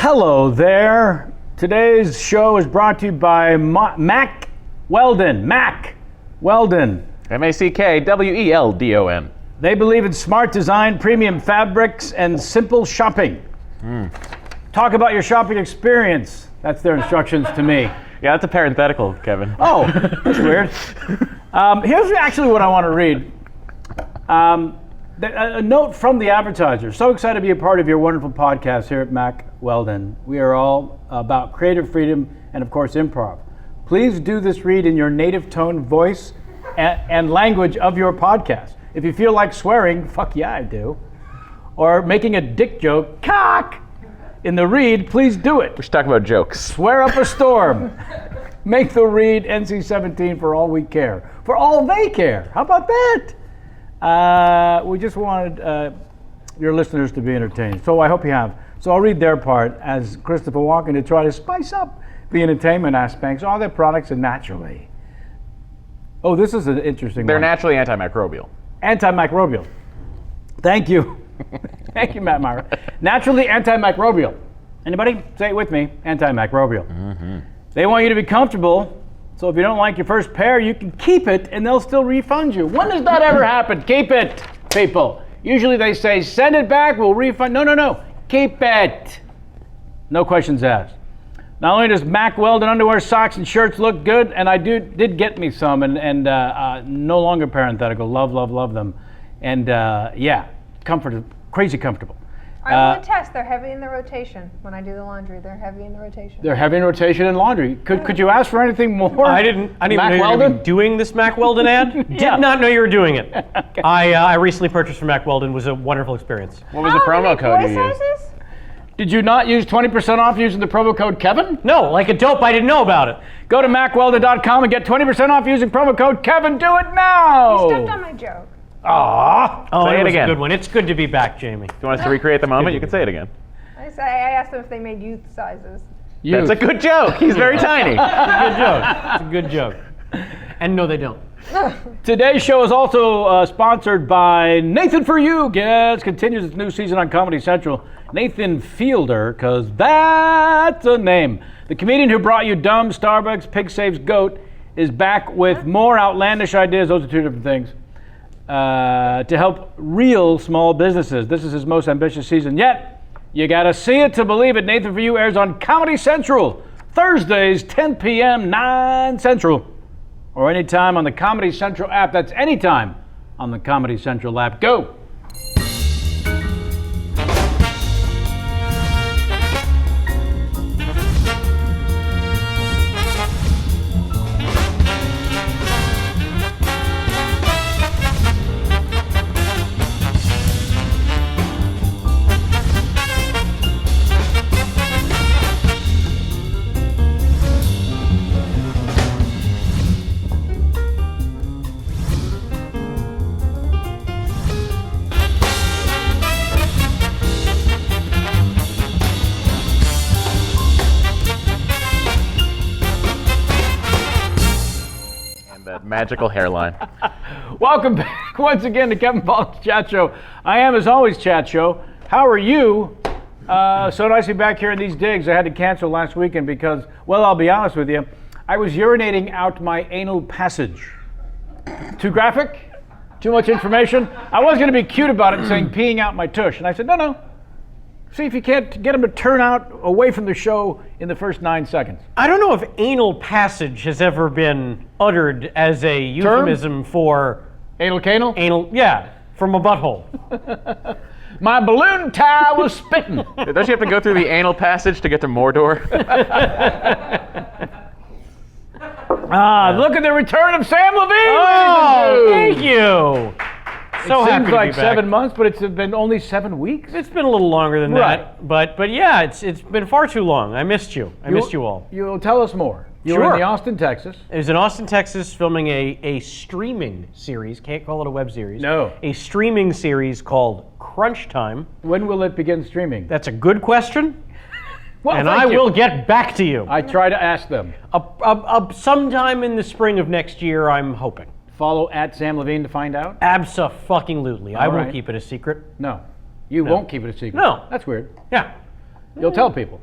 hello there. Today's show is brought to you by Mack Weldon. Mack Weldon. MACKWELDON. They believe in smart design, premium fabrics, and simple shopping. Talk about your shopping experience. That's their instructions to me. Yeah, that's a parenthetical, Kevin. Oh, that's weird. Here's actually what I want to read. A note from the advertiser. So excited to be a part of your wonderful podcast here at Mack Weldon. We are all about creative freedom and, of course, improv. Please do this read in your native tone, voice, and language of your podcast. If you feel like swearing, fuck yeah, I do. Or making a dick joke, cock, in the read, please do it. We should talk about jokes. Swear up a storm. Make the read NC-17 for all we care. For all they care. How about that? We just wanted your listeners to be entertained. So I hope you have. So I'll read their part as Christopher Walken to try to spice up the entertainment aspects. All their products are naturally. Oh, this is an interesting They're one. naturally antimicrobial. Antimicrobial. Thank you. Thank you, Matt Mira. Naturally antimicrobial. Anybody? Say it with me. Antimicrobial. Mm-hmm. They want you to be comfortable, so if you don't like your first pair, you can keep it and they'll still refund you. When does that ever happen? Keep it, people. Usually they say, send it back, we'll refund. No. Keep it. No questions asked. Not only does Mack Weldon underwear, socks, and shirts look good, and I did get me some, and no longer parenthetical. Love them. And yeah, crazy comfortable. I will attest, they're heavy in the rotation. When I do the laundry, they're heavy in the rotation. They're heavy in rotation in laundry. Could you ask for anything more? I didn't Mack know you were Weldon? doing this Mack Weldon ad. Yeah. Did not know you were doing it. Okay. I recently purchased from Mack Weldon. It was a wonderful experience. What was the promo code you used? Sizes? Did you not use 20% off using the promo code Kevin? No, like a dope, I didn't know about it. Go to MackWeldon.com and get 20% off using promo code Kevin. Do it now! You stepped on my joke. Aww. Oh, Say it was again. a good one. It's good to be back, Jamie. If you want us to recreate the moment, you can say it again. I asked them if they made youth sizes. That's a good joke. He's very tiny. Good joke. It's a good joke. And no, they don't. Today's show is also sponsored by Nathan For You. Yes, continues its new season on Comedy Central. Nathan Fielder, because that's a name. The comedian who brought you Dumb, Starbucks, Pig Saves Goat is back with more outlandish ideas. Those are two different things. To help real small businesses. This is his most ambitious season yet. You gotta see it to believe it. Nathan For You airs on Comedy Central, Thursdays, 10 p.m., 9 Central. Or anytime on the Comedy Central app. That's anytime on the Comedy Central app. Go! Magical hairline. Welcome back once again to Kevin Paul's Chat Show. I am, as always, Chat Show. How are you? So nice to be back here in these digs. I had to cancel last weekend because, well, I'll be honest with you, I was urinating out my anal passage. Too graphic? Too much information? I was going to be cute about it, saying peeing out my tush. And I said, no. See if you can't get them to turn out away from the show in the first 9 seconds. I don't know if anal passage has ever been uttered as a euphemism for Anal canal? anal, yeah, from a butthole. My balloon tie was spitting. Don't you have to go through the anal passage to get to Mordor? Look at the return of Sam LaVine! Oh, thank you. So it happy seems to like be back. 7 months, but it's been only 7 weeks. It's been a little longer than Right. that, but yeah, it's been far too long. I missed you. I missed you all. You'll tell us more. You were Sure. in the Austin, Texas. I was in Austin, Texas, filming a streaming series. Can't call it a web series. No. A streaming series called Crunch Time. When will it begin streaming? That's a good question, Well, and thank I you. will get back to you. I try to ask them. Sometime in the spring of next year, I'm hoping. Follow at Sam LaVine to find out? Abso-fucking-lutely. I All won't right. keep it a secret. No. You won't keep it a secret. No. That's weird. Yeah. You'll tell people.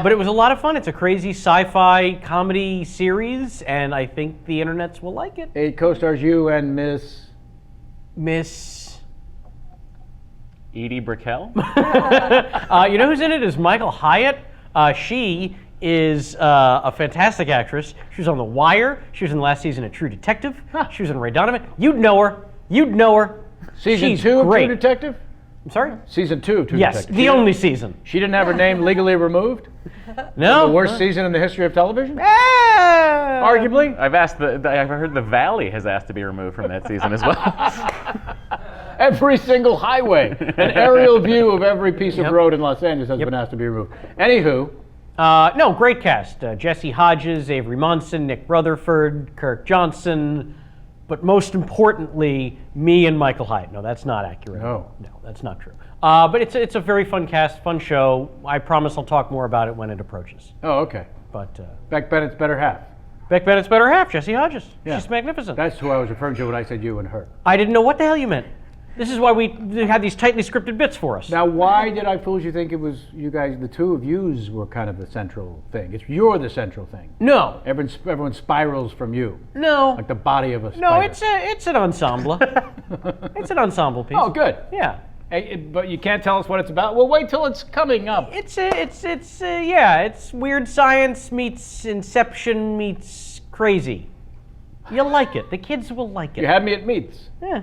But it was a lot of fun. It's a crazy sci-fi comedy series, and I think the internets will like it. It co-stars you and Miss... Edie Brickell? You know who's in it is Michael Hyatt. She is a fantastic actress. She was on The Wire. She was in the last season of True Detective. She was in Ray Donovan. You'd know her. Season She's 2 of great. True Detective? I'm sorry? Season 2 of True Yes, Detective. the only season. She didn't have her name legally removed? No. The worst season in the history of television? Arguably? I've heard the Valley has asked to be removed from that season as well. Every single highway, an aerial view of every piece of road in Los Angeles has been asked to be removed. Anywho. No, great cast. Jesse Hodges, Avery Monson, Nick Rutherford, Kirk Johnson, but most importantly, me and Michael Hyatt. No, that's not accurate. No, that's not true. But it's a very fun cast, fun show. I promise I'll talk more about it when it approaches. Oh, okay. But Beck Bennett's better half. Beck Bennett's better half, Jesse Hodges. Yeah. She's magnificent. That's who I was referring to when I said you and her. I didn't know what the hell you meant. This is why we had these tightly scripted bits for us. Now, why did I fool you think it was you guys, the two of yous were kind of the central thing? You're the central thing. No. Everyone spirals from you. No. Like the body of a spider. No, it's an ensemble. It's an ensemble piece. Oh, good. Yeah. But you can't tell us what it's about? Well, wait till it's coming up. It's weird science meets Inception meets crazy. You'll like it. The kids will like it. You had me at meets. Yeah.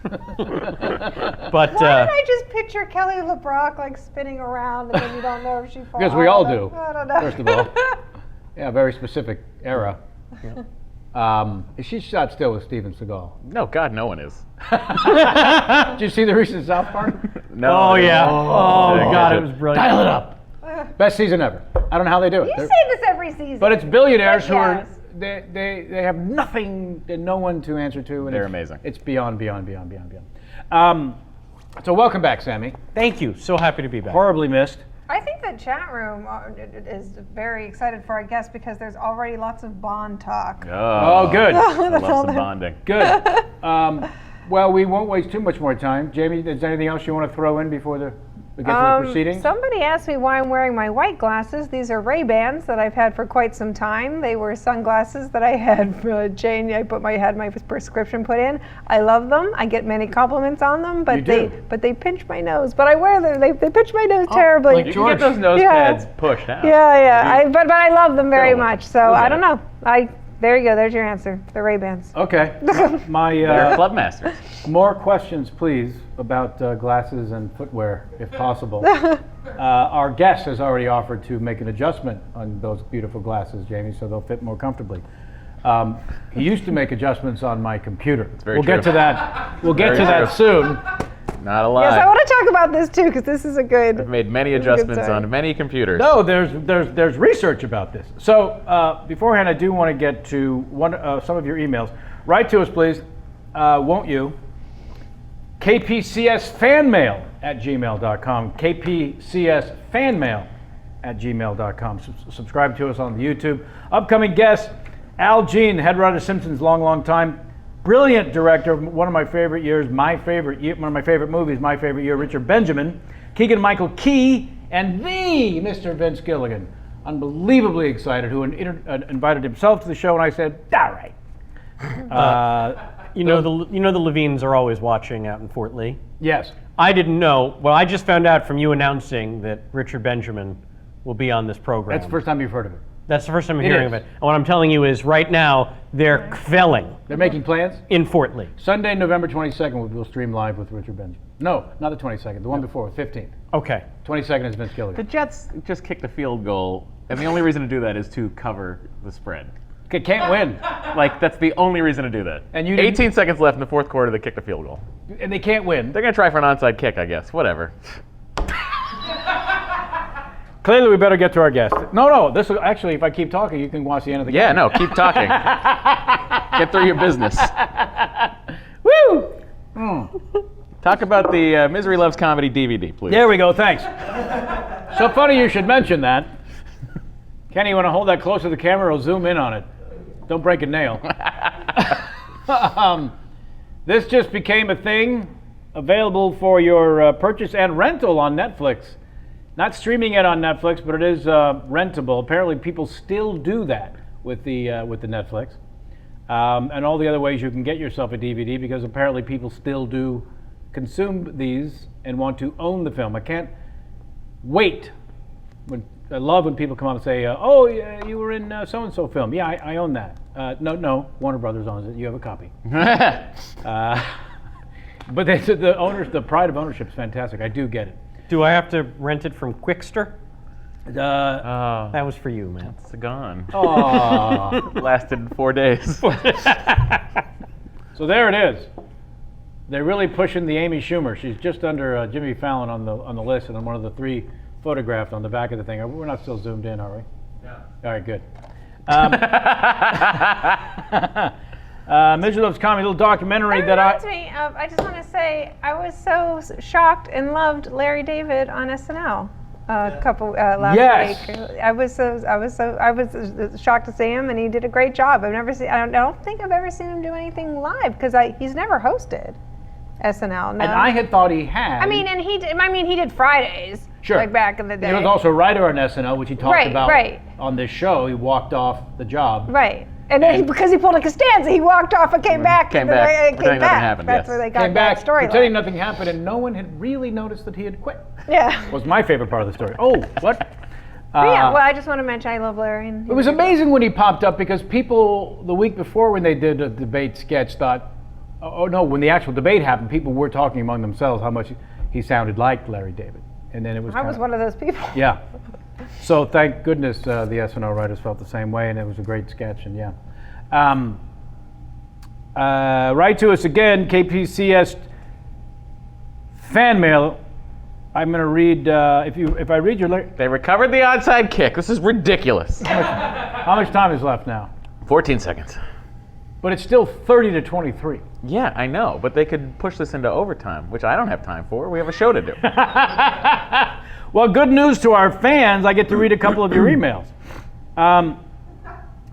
But Why did I just picture Kelly LeBrock like spinning around and then you don't know if she falls? Because we all do. I don't know. First of all. Yeah, very specific era. Is she shot still with Steven Seagal? No, God, no one is. Did you see the recent South Park? No. Oh, yeah. Oh, God, it was brilliant. Dial it up. Best season ever. I don't know how they do it. You They're- say this every season. But it's billionaires who are Yes. they have nothing and no one to answer to. And They're it's amazing. It's beyond. So welcome back, Sammy. Thank you. So happy to be back. Horribly missed. I think the chat room is very excited for our guest because there's already lots of Bond talk. Oh, good. I love some bonding. Good. Well, we won't waste too much more time. Jamie, is there anything else you want to throw in before we get to the proceedings? Somebody asked me why I'm wearing my white glasses. These are Ray-Bans that I've had for quite some time. They were sunglasses that I had, Jane, had my prescription put in. I love them. I get many compliments on them, but they pinch my nose. But I wear them. They pinch my nose terribly. like You can get those nose pads pushed out. Yeah. But I love them very much. So I get don't know. There you go. There's your answer. The Ray-Bans. Okay. They're My club masters. more questions, please, about glasses and footwear, if possible. Our guest has already offered to make an adjustment on those beautiful glasses, Jamie, so they'll fit more comfortably. He used to make adjustments on my computer. very We'll get true. to that. We'll get Very to that true. soon. Not a lie. Yes, I want to talk about this too because this is a good. I've made many this is a good adjustments start. on many computers. No, there's research about this. So beforehand, I do want to get to some of your emails. Write to us, please, won't you? KPCSfanmail@gmail.com. KPCSfanmail@gmail.com. Subscribe to us on the YouTube. Upcoming guests: Al Jean, head writer of Simpsons, long time. Brilliant director, one of my favorite years, one of my favorite movies, my favorite year, Richard Benjamin, Keegan-Michael Key, and the Mr. Vince Gilligan. Unbelievably excited, who invited himself to the show, and I said, all right. You know the LaVines are always watching out in Fort Lee. Yes. I didn't know. Well, I just found out from you announcing that Richard Benjamin will be on this program. That's the first time you've heard of it. That's the first time I'm It hearing is. of it. And what I'm telling you is right now they're kvelling They're making plans? in Fort Lee. Sunday, November 22nd, we'll stream live with Richard Benjamin. No, not the 22nd, the one before, 15th. Okay. 22nd is Vince The Gilligan. Jets just kicked a field goal, and the only reason to do that is to cover the spread. Okay, can't win. Like, that's the only reason to do that. And you didn't- 18 seconds left in the fourth quarter, they kicked a field goal. And they can't win. They're going to try for an onside kick, I guess. Whatever. Clearly, we better get to our guest. No, this will, actually, if I keep talking, you can watch the end of the Yeah, game. no, keep talking. Get through your business. Woo! Talk about the Misery Loves Comedy DVD, please. There we go, thanks. So funny you should mention that. Kenny, you want to hold that close to the camera or zoom in on it? Don't break a nail. This just became a thing available for your purchase and rental on Netflix. Not streaming it on Netflix, but it is rentable. Apparently, people still do that with the Netflix, and all the other ways you can get yourself a DVD, because apparently people still do consume these and want to own the film. I can't wait. I love when people come up and say, "Oh, yeah, you were in so and so film." Yeah, I own that. No, Warner Brothers owns it. You have a copy. But the pride of ownership is fantastic. I do get it. Do I have to rent it from Quickster? Oh, That was for you, man. it's gone. Oh, Lasted 4 days. so there it is. They're really pushing the Amy Schumer. She's just under Jimmy Fallon on the list, and I'm one of the 3 photographed on the back of the thing. We're not still zoomed in, are we? No. All right, good. Midget Loves Comedy, little documentary that reminds me of, I just want to say, I was so shocked and loved Larry David on SNL a couple last week. I was shocked to see him, and he did a great job. I don't think I've ever seen him do anything live, because he's never hosted SNL. No. And I had thought he had. He did Fridays. Sure. Like back in the day. He was also a writer on SNL, which he talked about right. on this show. He walked off the job. Right. And then because he pulled a Costanza, he walked off and came back. Came back. Pretending nothing happened, That's yes. where they got Came back, that story. pretending nothing happened, and no one had really noticed that he had quit. Yeah. Was my favorite part of the story. Oh, what? Yeah, well, I just want to mention I love Larry. And It was amazing when he popped up, because people, the week before when they did a debate sketch, thought, oh no, when the actual debate happened, people were talking among themselves how much he sounded like Larry David. And then it was I was one of those people. Yeah. So thank goodness the SNL writers felt the same way, and it was a great sketch, and yeah. Write to us again, KPCS fan mail. I'm going to read, if I read your... They recovered the onside kick. This is ridiculous. How much time is left now? 14 seconds. But it's still 30-23. Yeah, I know, but they could push this into overtime, which I don't have time for. We have a show to do. Well, good news to our fans. I get to read a couple of your emails.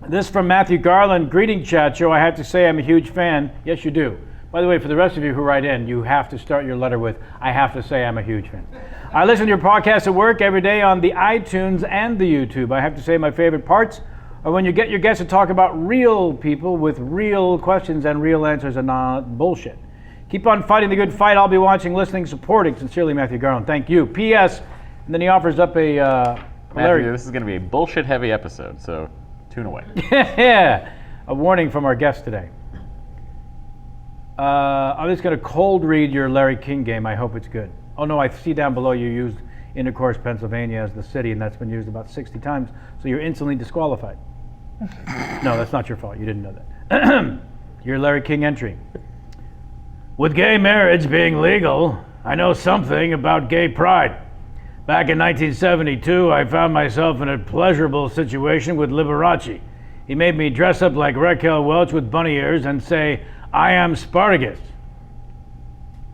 This from Matthew Garland. Greeting, Chat Show. I have to say I'm a huge fan. Yes, you do. By the way, for the rest of you who write in, you have to start your letter with, I have to say I'm a huge fan. I listen to your podcast at work every day on the iTunes and the YouTube. I have to say my favorite parts are when you get your guests to talk about real people with real questions and real answers and not bullshit. Keep on fighting the good fight. I'll be watching, listening, supporting. Sincerely, Matthew Garland. Thank you. P.S. And then he offers up a... Matthew, this is going to be a bullshit-heavy episode, so tune away. Yeah. A warning from our guest today. I'm just going to cold read your Larry King game. I hope it's good. Oh, no, I see down below you used Intercourse, Pennsylvania as the city, and that's been used about 60 times, so you're instantly disqualified. No, that's not your fault. You didn't know that. Your Larry King entry. With gay marriage being legal, I know something about gay pride. Back in 1972, I found myself in a pleasurable situation with Liberace. He made me dress up like Raquel Welch with bunny ears and say, I am Spartacus.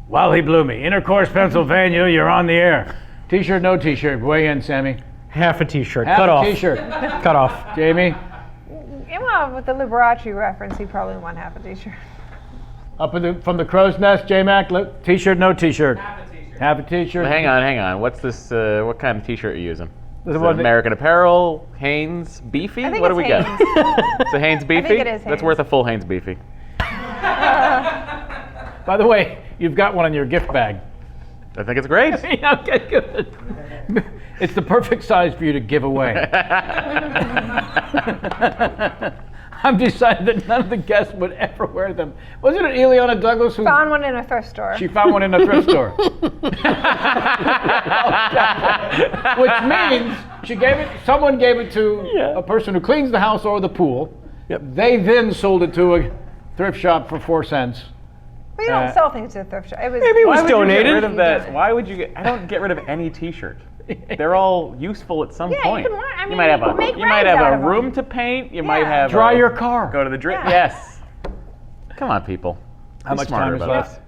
Well, he blew me. Intercourse, Pennsylvania, you're on the air. T-shirt, no T-shirt. Weigh in, Sammy. Half a T-shirt. Half Cut a off. T-shirt. Cut off. Jamie? Yeah, well, with the Liberace reference, he probably won half a T-shirt. Up from the crow's nest, J-Mac, T-shirt, no T-shirt. Half a T-shirt. Half a T-shirt. Hang on. What's this? What kind of T-shirt are you using? This Is is what it the- American Apparel, Hanes Beefy? I think What do it's we got? Hanes. It's a Hanes Beefy? think it is That's Hanes. worth a full Hanes Beefy. By the way, you've got one in your gift bag. I think it's great. Yeah, okay, good. It's the perfect size for you to give away. I've decided that none of the guests would ever wear them. Wasn't it Ileana Douglas who Found one in a thrift store. She found one in a thrift store. Which means someone gave it to a person who cleans the house or the pool. Yep. They then sold it to a thrift shop for 4 cents. But you don't sell things to a thrift shop. Maybe it was Why would you donated. get rid of that? Why would you I don't get rid of any T-shirt. They're all useful at some Yeah, you point. can I mean, you might have you can make you might rags have out a of 'em. room to paint. You might Yeah. have Dry your car. Go to the drip. Yeah. Yes. Come on, people. How Be much smarter time is about left?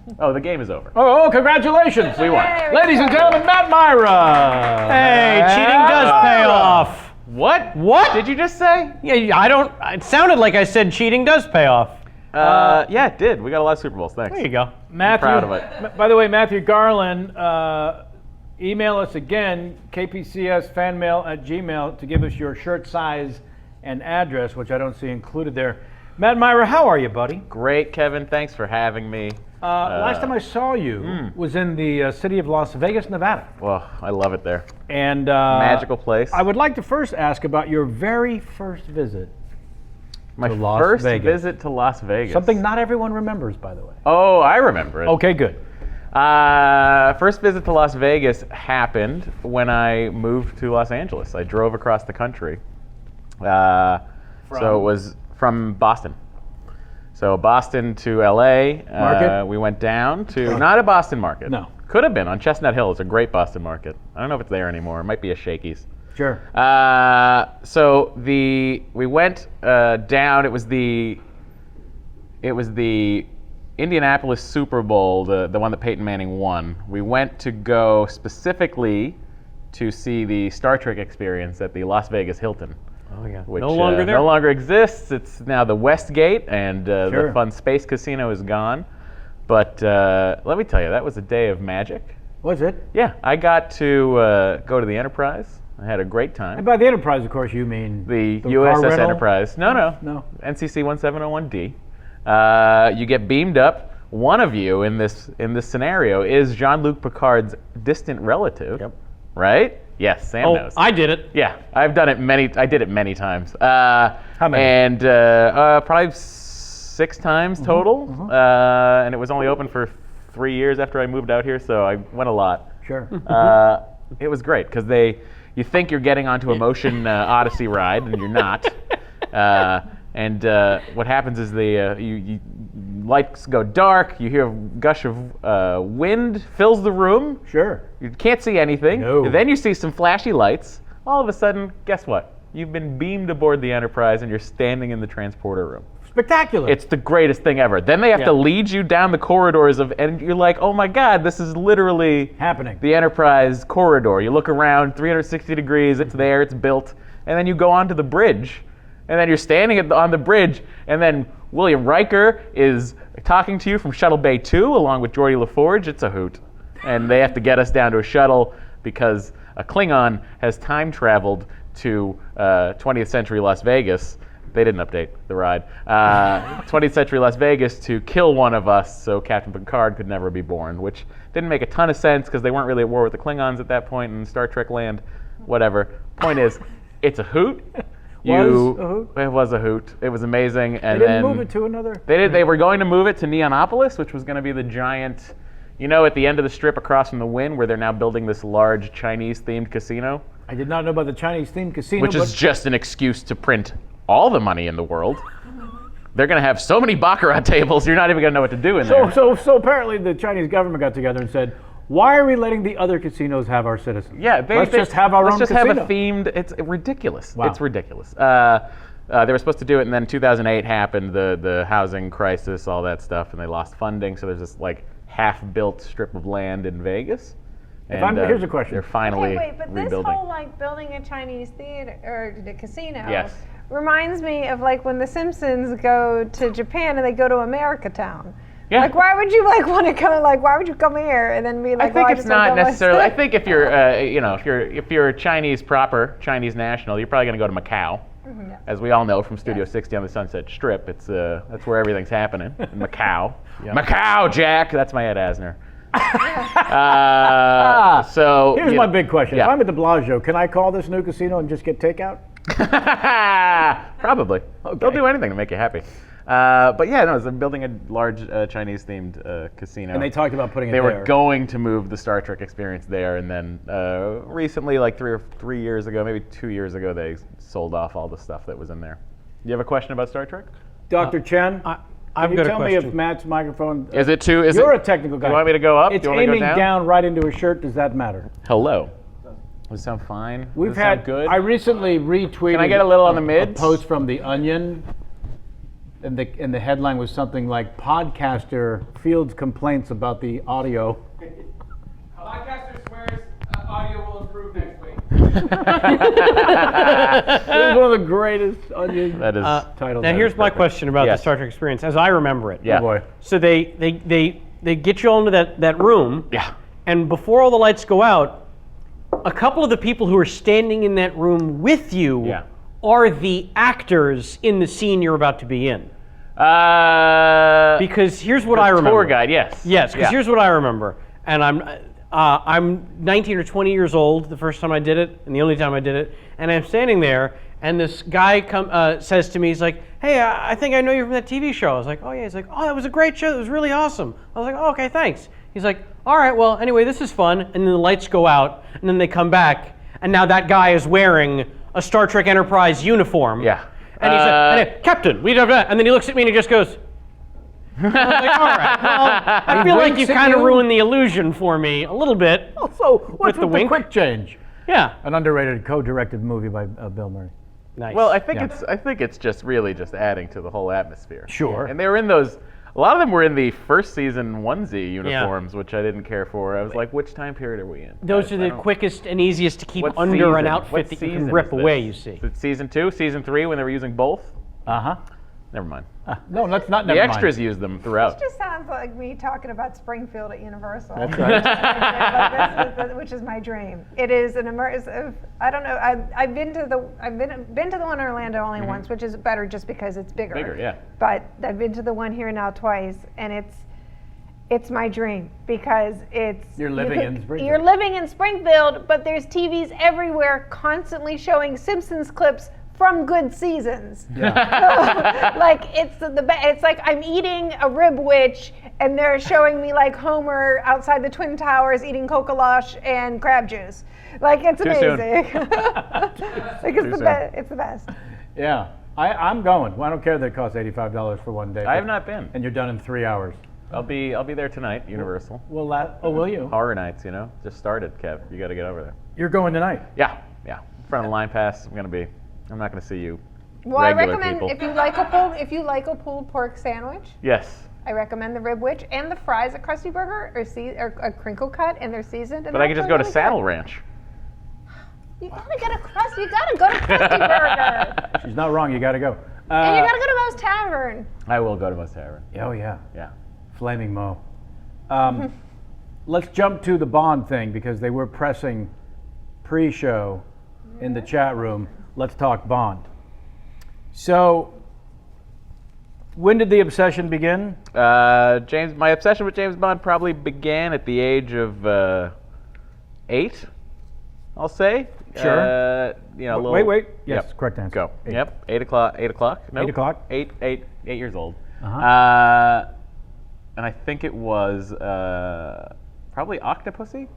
this. Oh, the game is over. Oh, congratulations. We won. Yay, Ladies and gentlemen, Matt Mira. Hey, cheating does pay off. What? What? Did you just say? Yeah, I don't. It sounded like I said cheating does pay off. Yeah, it did. We got a lot of Super Bowls. Thanks. There you go. Matthew, proud of it. By the way, Matthew Garland email us again, kpcsfanmail@gmail, to give us your shirt size and address, which I don't see included there. Matt Mira, how are you, buddy? Great, Kevin. Thanks for having me. Last time I saw you was in the city of Las Vegas, Nevada. Well, I love it there. And Magical place. I would like to first ask about your very first visit. My to Las first Vegas. visit to Las Vegas. Something not everyone remembers, by the way. Oh, I remember it. Okay, good. First visit to Las Vegas happened when I moved to Los Angeles. I drove across the country. So it was from Boston. So Boston to LA. Market? We went down to, not a Boston market. No. Could have been on Chestnut Hill. It's a great Boston market. I don't know if it's there anymore. It might be a Shakey's. Sure. So we went down. It was the Indianapolis Super Bowl, the one that Peyton Manning won. We went to go specifically to see the Star Trek experience at the Las Vegas Hilton. Oh yeah. Which No longer there. no longer exists. It's now the Westgate, and Sure. the fun space casino is gone. But let me tell you, that was a day of magic. Was it? Yeah, I got to go to the Enterprise. I had a great time. And by the Enterprise, of course, you mean The car USS rental? Enterprise. No. No. NCC 1701D. You get beamed up. One of you in this scenario is Jean-Luc Picard's distant relative. Yep. Right? Yes, Sam Oh, knows. I did it. Yeah, I did it many times. How many? And probably 6 times total. And it was only open for 3 years after I moved out here, so I went a lot. Sure. It was great because you think you're getting onto a motion Odyssey ride, and you're not. And what happens is you lights go dark. You hear a gush of wind fills the room. Sure. You can't see anything. No. Then you see some flashy lights. All of a sudden, guess what? You've been beamed aboard the Enterprise, and you're standing in the transporter room. Spectacular. It's the greatest thing ever. Then they have to lead you down the corridors and you're like, oh my God, this is literally happening. the Enterprise corridor. You look around 360 degrees, it's there, it's built, and then you go onto the bridge, and then you're standing on the bridge, and then William Riker is talking to you from Shuttle Bay 2 along with Geordi LaForge. It's a hoot. And they have to get us down to a shuttle because a Klingon has time traveled to 20th century Las Vegas. They didn't update the ride. 20th century Las Vegas to kill one of us so Captain Picard could never be born, which didn't make a ton of sense because they weren't really at war with the Klingons at that point in Star Trek land. Whatever. Point is, it's a hoot. It was a hoot. It was amazing. And They didn't then move it to another? They were going to move it to Neonopolis, which was going to be the giant, at the end of the strip across from the Wynn, where they're now building this large Chinese-themed casino. I did not know about the Chinese-themed casino. Which is just an excuse to print all the money in the world. They're going to have so many baccarat tables, you're not even going to know what to do in there. So apparently the Chinese government got together and said, why are we letting the other casinos have our citizens? Yeah, let's just have our own Let's just casino. have a themed. It's ridiculous. Wow. It's ridiculous. They were supposed to do it, and then 2008 happened, the housing crisis, all that stuff, and they lost funding. So there's this half-built strip of land in Vegas. And here's a question. They're finally Okay, wait, but rebuilding. this whole building a Chinese theater or the casino Yes. reminds me of when the Simpsons go to Japan and they go to America Town. Yeah. Why would you want to come? Why would you come here and then be I think well, it's just wanna not go necessarily. I myself? think if you're, if you're Chinese proper, Chinese national, you're probably going to go to Macau. Yeah. As we all know from Studio 60 on the Sunset Strip, it's that's where everything's happening in Macau. Macau, Jack. That's my Ed Asner. So Here's my big question. Yeah. If I'm at the Bellagio, can I call this new casino and just get takeout? Probably. Okay. They'll do anything to make you happy. But yeah, no, they're building a large Chinese-themed casino. And they talked about putting it They there. were going to move the Star Trek experience there, and then recently, 3 years ago, maybe 2 years ago, they sold off all the stuff that was in there. You have a question about Star Trek? Dr. Chen, I've can you got a tell me if question. Matt's microphone... Is it too? You're a technical guy. You want me to go up? It's Do you want me to aiming go down right into a shirt. Does that matter? Hello. Does it sound fine? We've Does it sound had... good. I recently retweeted... Can I get a little on the a mids? post from The Onion, and the headline was something like, podcaster fields complaints about the audio. Podcaster swears audio will improve next week. It was one of the greatest Onion That is titles. Now here's my question about Yes. the Star Trek experience, as I remember it. Yeah. Oh boy. So they get you all into that room, Yeah. and before all the lights go out, a couple of the people who are standing in that room with you Yeah. are the actors in the scene you're about to be in. Because here's what I remember. Tour guide, yes. Yes, because here's what I remember. And I'm 19 or 20 years old the first time I did it, and the only time I did it. And I'm standing there, and this guy says to me, he's like, hey, I think I know you from that TV show. I was like, oh yeah. He's like, oh, that was a great show. That was really awesome. I was like, oh, okay, thanks. He's like, all right, well, anyway, this is fun. And then the lights go out, and then they come back, and now that guy is wearing a Star Trek Enterprise uniform. Yeah. And he said, Captain, we don't. And then he looks at me and he just goes. I was like, all right, well, I feel like you kind of ruined the illusion for me a little bit. So what's With the with the wink? quick change? Yeah. An underrated co-directed movie by Bill Murray. Nice. Well, I think Yeah. it's just really just adding to the whole atmosphere. Sure. And they were in those. A lot of them were in the first season onesie uniforms, which I didn't care for. I was like, which time period are we in? Those I are the don't- quickest and easiest to keep what under an season? outfit What that you season can rip is this? away, you see. Is it season 2, season 3 when they were using both? Uh-huh. Never mind. No, let's not. The Never extras mind. used them throughout. This just sounds like me talking about Springfield at Universal. That's right. Like, this is which is my dream. It is an immersive. I don't know. I've been to the one in Orlando only once, which is better just because it's bigger. Bigger, yeah. But I've been to the one here now twice, and it's my dream because it's You're living in Springfield. You're living in Springfield, but there's TVs everywhere constantly showing Simpsons clips from good seasons. Like it's like I'm eating a rib witch and they're showing me like Homer outside the Twin Towers eating Coca-Cola and crab juice. Like it's Too soon. amazing. Like it's it's the best. Yeah. I'm going. Well, I don't care that it costs $85 for one day. I have not been. And you're done in 3 hours. I'll be there tonight, Universal. Will you? Horror Nights, just started, Kev. You got to get over there. You're going tonight. Yeah. In front of the line pass. I'm not going to see you. Well, I regular recommend people. if you like a pulled pork sandwich, Yes. I recommend the rib witch and the fries at Krusty Burger or a crinkle cut and they're seasoned. And But I could just go to really Saddle good. Ranch. You gotta get a crust. You gotta go to Krusty Burger. She's not wrong. You got to go. And you gotta go to Moe's Tavern. I will go to Moe's Tavern. Oh, yeah. Yeah. Flaming Mo. Let's jump to the Bond thing because they were pressing pre-show in the chat room. Let's talk Bond. So, when did the obsession begin? My obsession with James Bond probably began at the age of 8, I'll say. Sure. Wait. Yes, Yep. correct answer. Go. 8. Yep. 8 o'clock. 8 o'clock. Nope. 8 o'clock? 8 years old. Uh-huh. And I think it was probably Octopussy.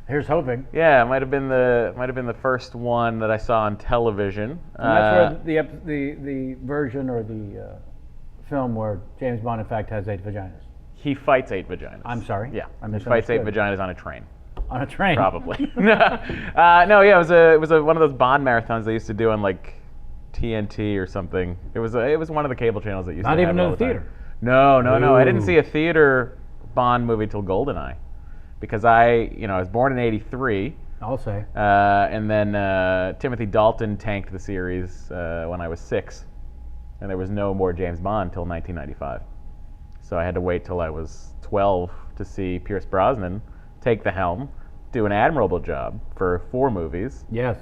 Here's hoping. Yeah, it might have been the first one that I saw on television. And that's where the version or the film where James Bond in fact has 8 vaginas. He fights 8 vaginas. I'm sorry. Yeah, I he fights 8 misunderstood. vaginas on a train. On a train. Probably. No, it was one of those Bond marathons they used to do on like TNT or something. It was one of the cable channels that used Not to have even it in all the the time. theater. No. I didn't Ooh. see a theater Bond movie till GoldenEye, because I was born in '83, I'll say. and then Timothy Dalton tanked the series when I was 6, and there was no more James Bond till 1995. So I had to wait till I was 12 to see Pierce Brosnan take the helm, do an admirable job for 4 movies. Yes.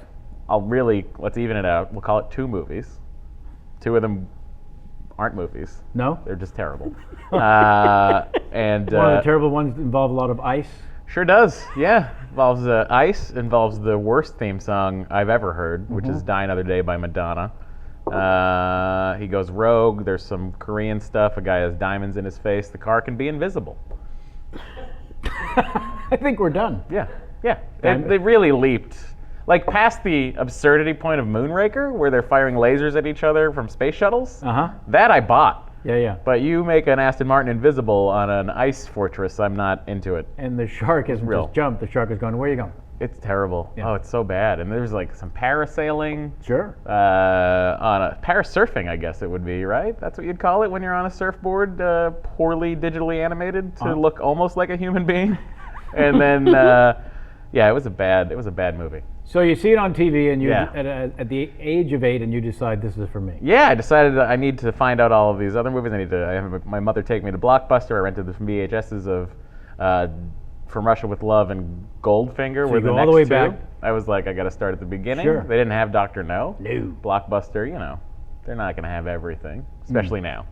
Let's even it out. We'll call it 2 movies. 2 of them aren't movies. No? They're just terrible. And One of the terrible ones involve a lot of ice. sure does. Yeah, involves ice. Involves the worst theme song I've ever heard, which is "Die Another Day" by Madonna. He goes rogue. There's some Korean stuff. A guy has diamonds in his face. The car can be invisible. I think we're done. Yeah. They really leaped. Like past the absurdity point of Moonraker, where they're firing lasers at each other from space shuttles. Uh-huh. That I bought. Yeah. But you make an Aston Martin invisible on an ice fortress, I'm not into it. And the shark isn't real. just jumped. The shark is going, where are you going? It's terrible. Yeah. Oh, it's so bad. And there's like some parasailing, Sure. on a parasurfing, I guess it would be, right? That's what you'd call it when you're on a surfboard, poorly digitally animated to look almost like a human being. And then, it was a bad movie. So you see it on TV, and you Yeah. at the age of 8, and you decide this is for me. Yeah, I decided that I need to find out all of these other movies. I have my mother take me to Blockbuster. I rented the VHSs of From Russia with Love and Goldfinger were you the go next all the way two. back. I was like, I got to start at the beginning. Sure. They didn't have Dr. No. No. Blockbuster, you know, they're not going to have everything, especially now.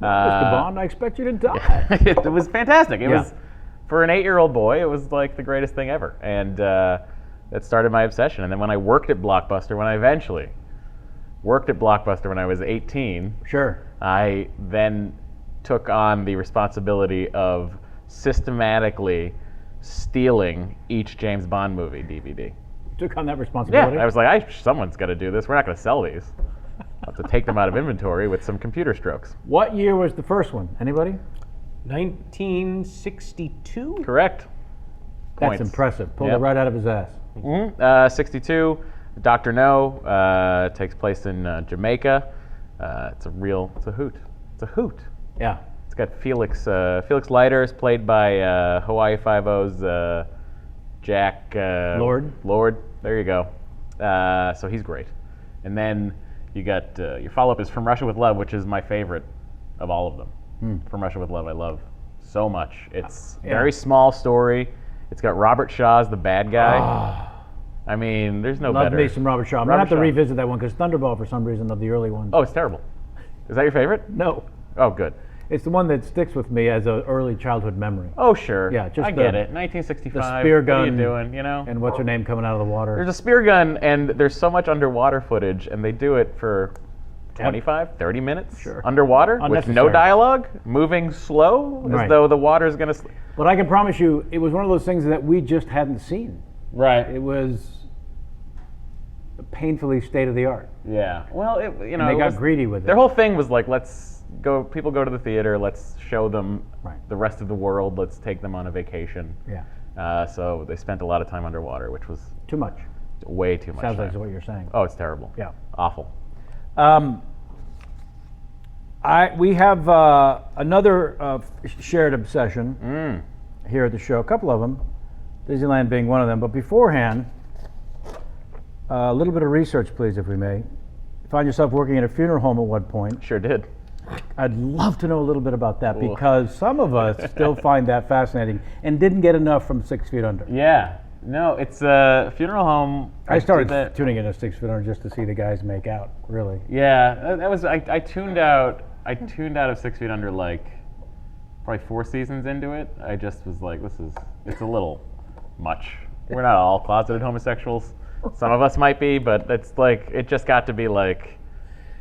Mr. Bond, I expect you to die. It was fantastic. It Yeah. was, for an 8-year-old boy, it was like the greatest thing ever. And that started my obsession. And then when I worked at Blockbuster, when I eventually worked at Blockbuster when I was 18, Sure. I then took on the responsibility of systematically stealing each James Bond movie DVD. Took on that Yeah, responsibility. I was like, someone's got to do this. We're not going to sell these. I'll have to take them out of inventory with some computer strokes. What year was the first one? Anybody? 1962? Correct. That's Points. impressive. Pulled Yep. it right out of his ass. 62, Dr. No takes place in Jamaica. It's a hoot. It's a hoot. Yeah. It's got Felix Leiter is played by Hawaii Five-O's Jack Lord. Lord, there you go. So he's great. And then you got your follow-up is From Russia with Love, which is my favorite of all of them. From Russia with Love, I love so much. It's a very small story. It's got Robert Shaw as the bad guy. I mean, there's no Love better. me some Robert Shaw. I'm going to have to revisit that one because Thunderball, for some reason, of the early ones. Oh, it's terrible. Is that your favorite? No. Oh, good. It's the one that sticks with me as an early childhood memory. Oh, sure. Yeah, just I get the- it. 1965. The spear gun. What are you doing, you know? And what's her name coming out of the water? There's a spear gun, and there's so much underwater footage, and they do it for 25, 30 minutes Sure. underwater with no Unnecessary. dialogue, moving slow, Right. as though the water's going to... But I can promise you, it was one of those things that we just hadn't seen. Right. It was painfully state of the art. Yeah. Well, you know, They it got was- greedy with it. Their whole thing was like, people go to the theater, let's show them Right. the rest of the world, let's take them on a vacation. Yeah. So they spent a lot of time underwater, which was Too much. way too much Sounds time. like what you're saying. Oh, it's terrible. Yeah. Awful. We have another shared obsession here at the show. A couple of them, Disneyland being one of them. But beforehand, a little bit of research, please, if we may. You find yourself working at a funeral home at one point. Sure did. I'd love to know a little bit about that because some of us still find that fascinating and didn't get enough from 6 Feet Under. Yeah. No, it's a funeral home. I started did that- tuning in to 6 Feet Under just to see the guys make out, really. Yeah, that was. I tuned out. I tuned out of 6 Feet Under like probably 4 seasons into it. I just was like, it's a little much. We're not all closeted homosexuals. Some of us might be, but it's like it just got to be like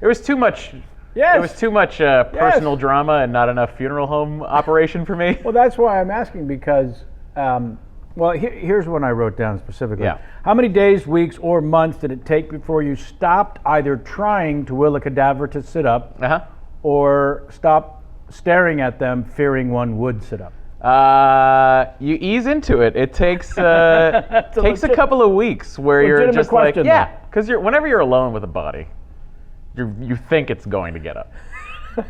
it was too much. Yes. It was too much personal drama and not enough funeral home operation for me. Well, that's why I'm asking because, here's one I wrote down specifically. Yeah. How many days, weeks, or months did it take before you stopped either trying to will a cadaver to sit up or stop staring at them fearing one would sit up? You ease into it. It takes a couple of weeks where you're legitimate just like, question, yeah, because whenever you're alone with a body, you think it's going to get up.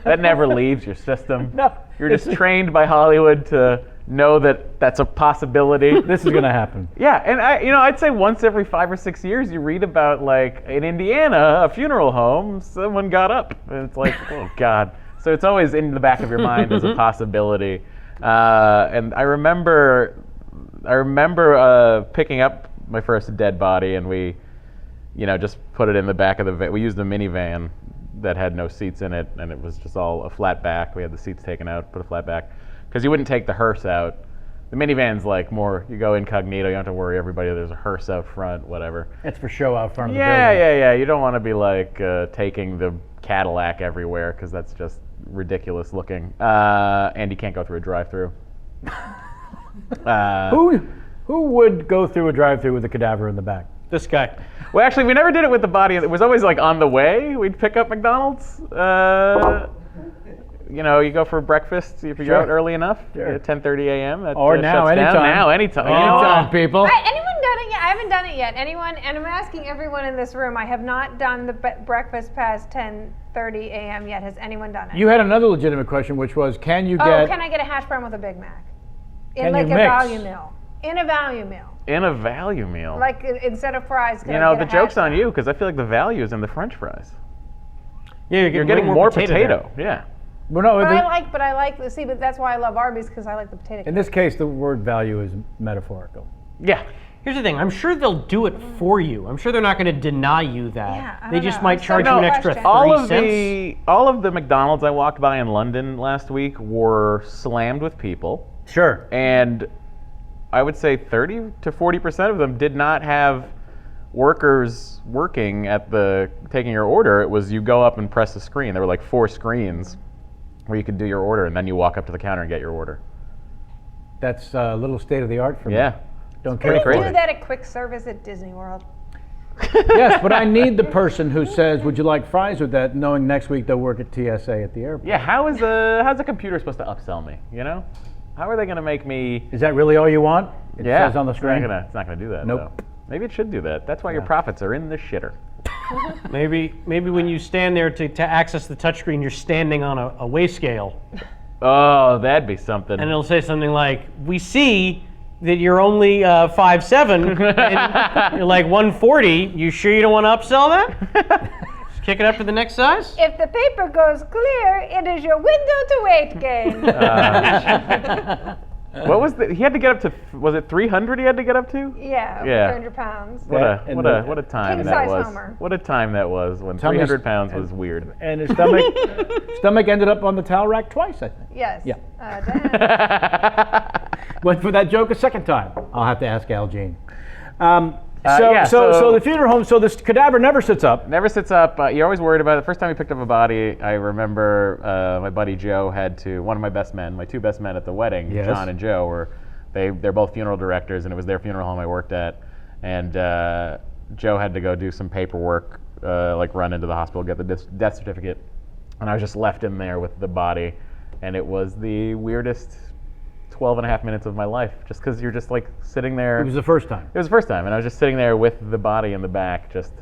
That never leaves your system. No, You're just trained by Hollywood to know that that's a possibility. This is going to happen. Yeah, and I'd say once every 5 or 6 years you read about like in Indiana, a funeral home, someone got up, and it's like, oh God. So it's always in the back of your mind as a possibility. And I remember picking up my first dead body, and we, just put it in the back of the van. We used a minivan that had no seats in it, and it was just all a flat back. We had the seats taken out, put a flat back, because you wouldn't take the hearse out. The minivan's like more, you go incognito, you don't have to worry everybody, there's a hearse out front, whatever. It's for show out front of the building. Yeah. You don't want to be like taking the Cadillac everywhere, because that's just ridiculous looking. And you can't go through a drive-through. Who would go through a drive-through with a cadaver in the back? This guy. Well, actually, we never did it with the body. It was always like on the way. We'd pick up McDonald's. You go for breakfast if you're out early enough. Sure. At 10:30 a.m. That Or now, shuts down. anytime. Now, anytime. Anytime, people. All right, anyone done it yet? I haven't done it yet. Anyone? And I'm asking everyone in this room. I have not done the breakfast past 10:30 a.m. yet. Has anyone done it? You had another legitimate question, which was, can you Oh, get... can I get a hash brown with a Big Mac? Can In like you a mix? value meal. In a value meal. In a value meal. Like instead of fries, can I get the a joke's hash on brown? you, because I feel like the value is in the French fries. Yeah, You're getting more potato. potato. Yeah. Well, no, But I like the see. But that's why I love Arby's because I like the potato. in this case, the word value is metaphorical. Yeah. Here's the thing. I'm sure they'll do it for you. I'm sure they're not going to deny you that. Yeah, I they don't just know. might I'm charge still you an extra questioning. 3 cents. All of the McDonald's I walked by in London last week were slammed with people, Sure. and I would say 30 to 40% of them did not have workers working at taking your order. It was you go up and press a screen. There were like 4 screens where you could do your order, and then you walk up to the counter and get your order. That's a little state of the art for me. Yeah. Don't pretty care for crazy. Do it. that at quick service at Disney World. Yes, but I need the person who says, "Would you like fries with that?" Knowing next week they'll work at TSA at the airport. Yeah, how's a computer supposed to upsell me, you know? How are they going to make me... Is that really all you want? It says on the screen. It's not gonna do that, Nope. though. Maybe it should do that. That's why your profits are in the shitter. Maybe when you stand there to access the touchscreen, you're standing on a weigh scale. Oh, that'd be something. And it'll say something like, "We see that you're only 5'7", and you're like 140. You sure you don't want to upsell that? Just kick it up to the next size." If the paper goes clear, it is your window to weight gain. What was he had to get up to? Was it 300? He had to get up to? Yeah, over Yeah. 300 pounds. What and a time King that size was. Homer. What a time that was when Tell me- 300 pounds was weird. And his stomach ended up on the towel rack twice, I think. Yes. Yeah. Dan. Went for that joke a second time. I'll have to ask Al Jean. Yeah, So the funeral home. So this cadaver never sits up. Never sits up. You're always worried about it. The first time we picked up a body, I remember my buddy Joe had to. One of my best men, my 2 best men at the wedding, Yes. John and Joe, were they're both funeral directors, and it was their funeral home I worked at. And Joe had to go do some paperwork, like run into the hospital, get the death certificate, and I was just left in there with the body, and it was the weirdest 12 and a half minutes of my life, just because you're just like sitting there. It was the first time. It was the first time, and I was just sitting there with the body in the back, just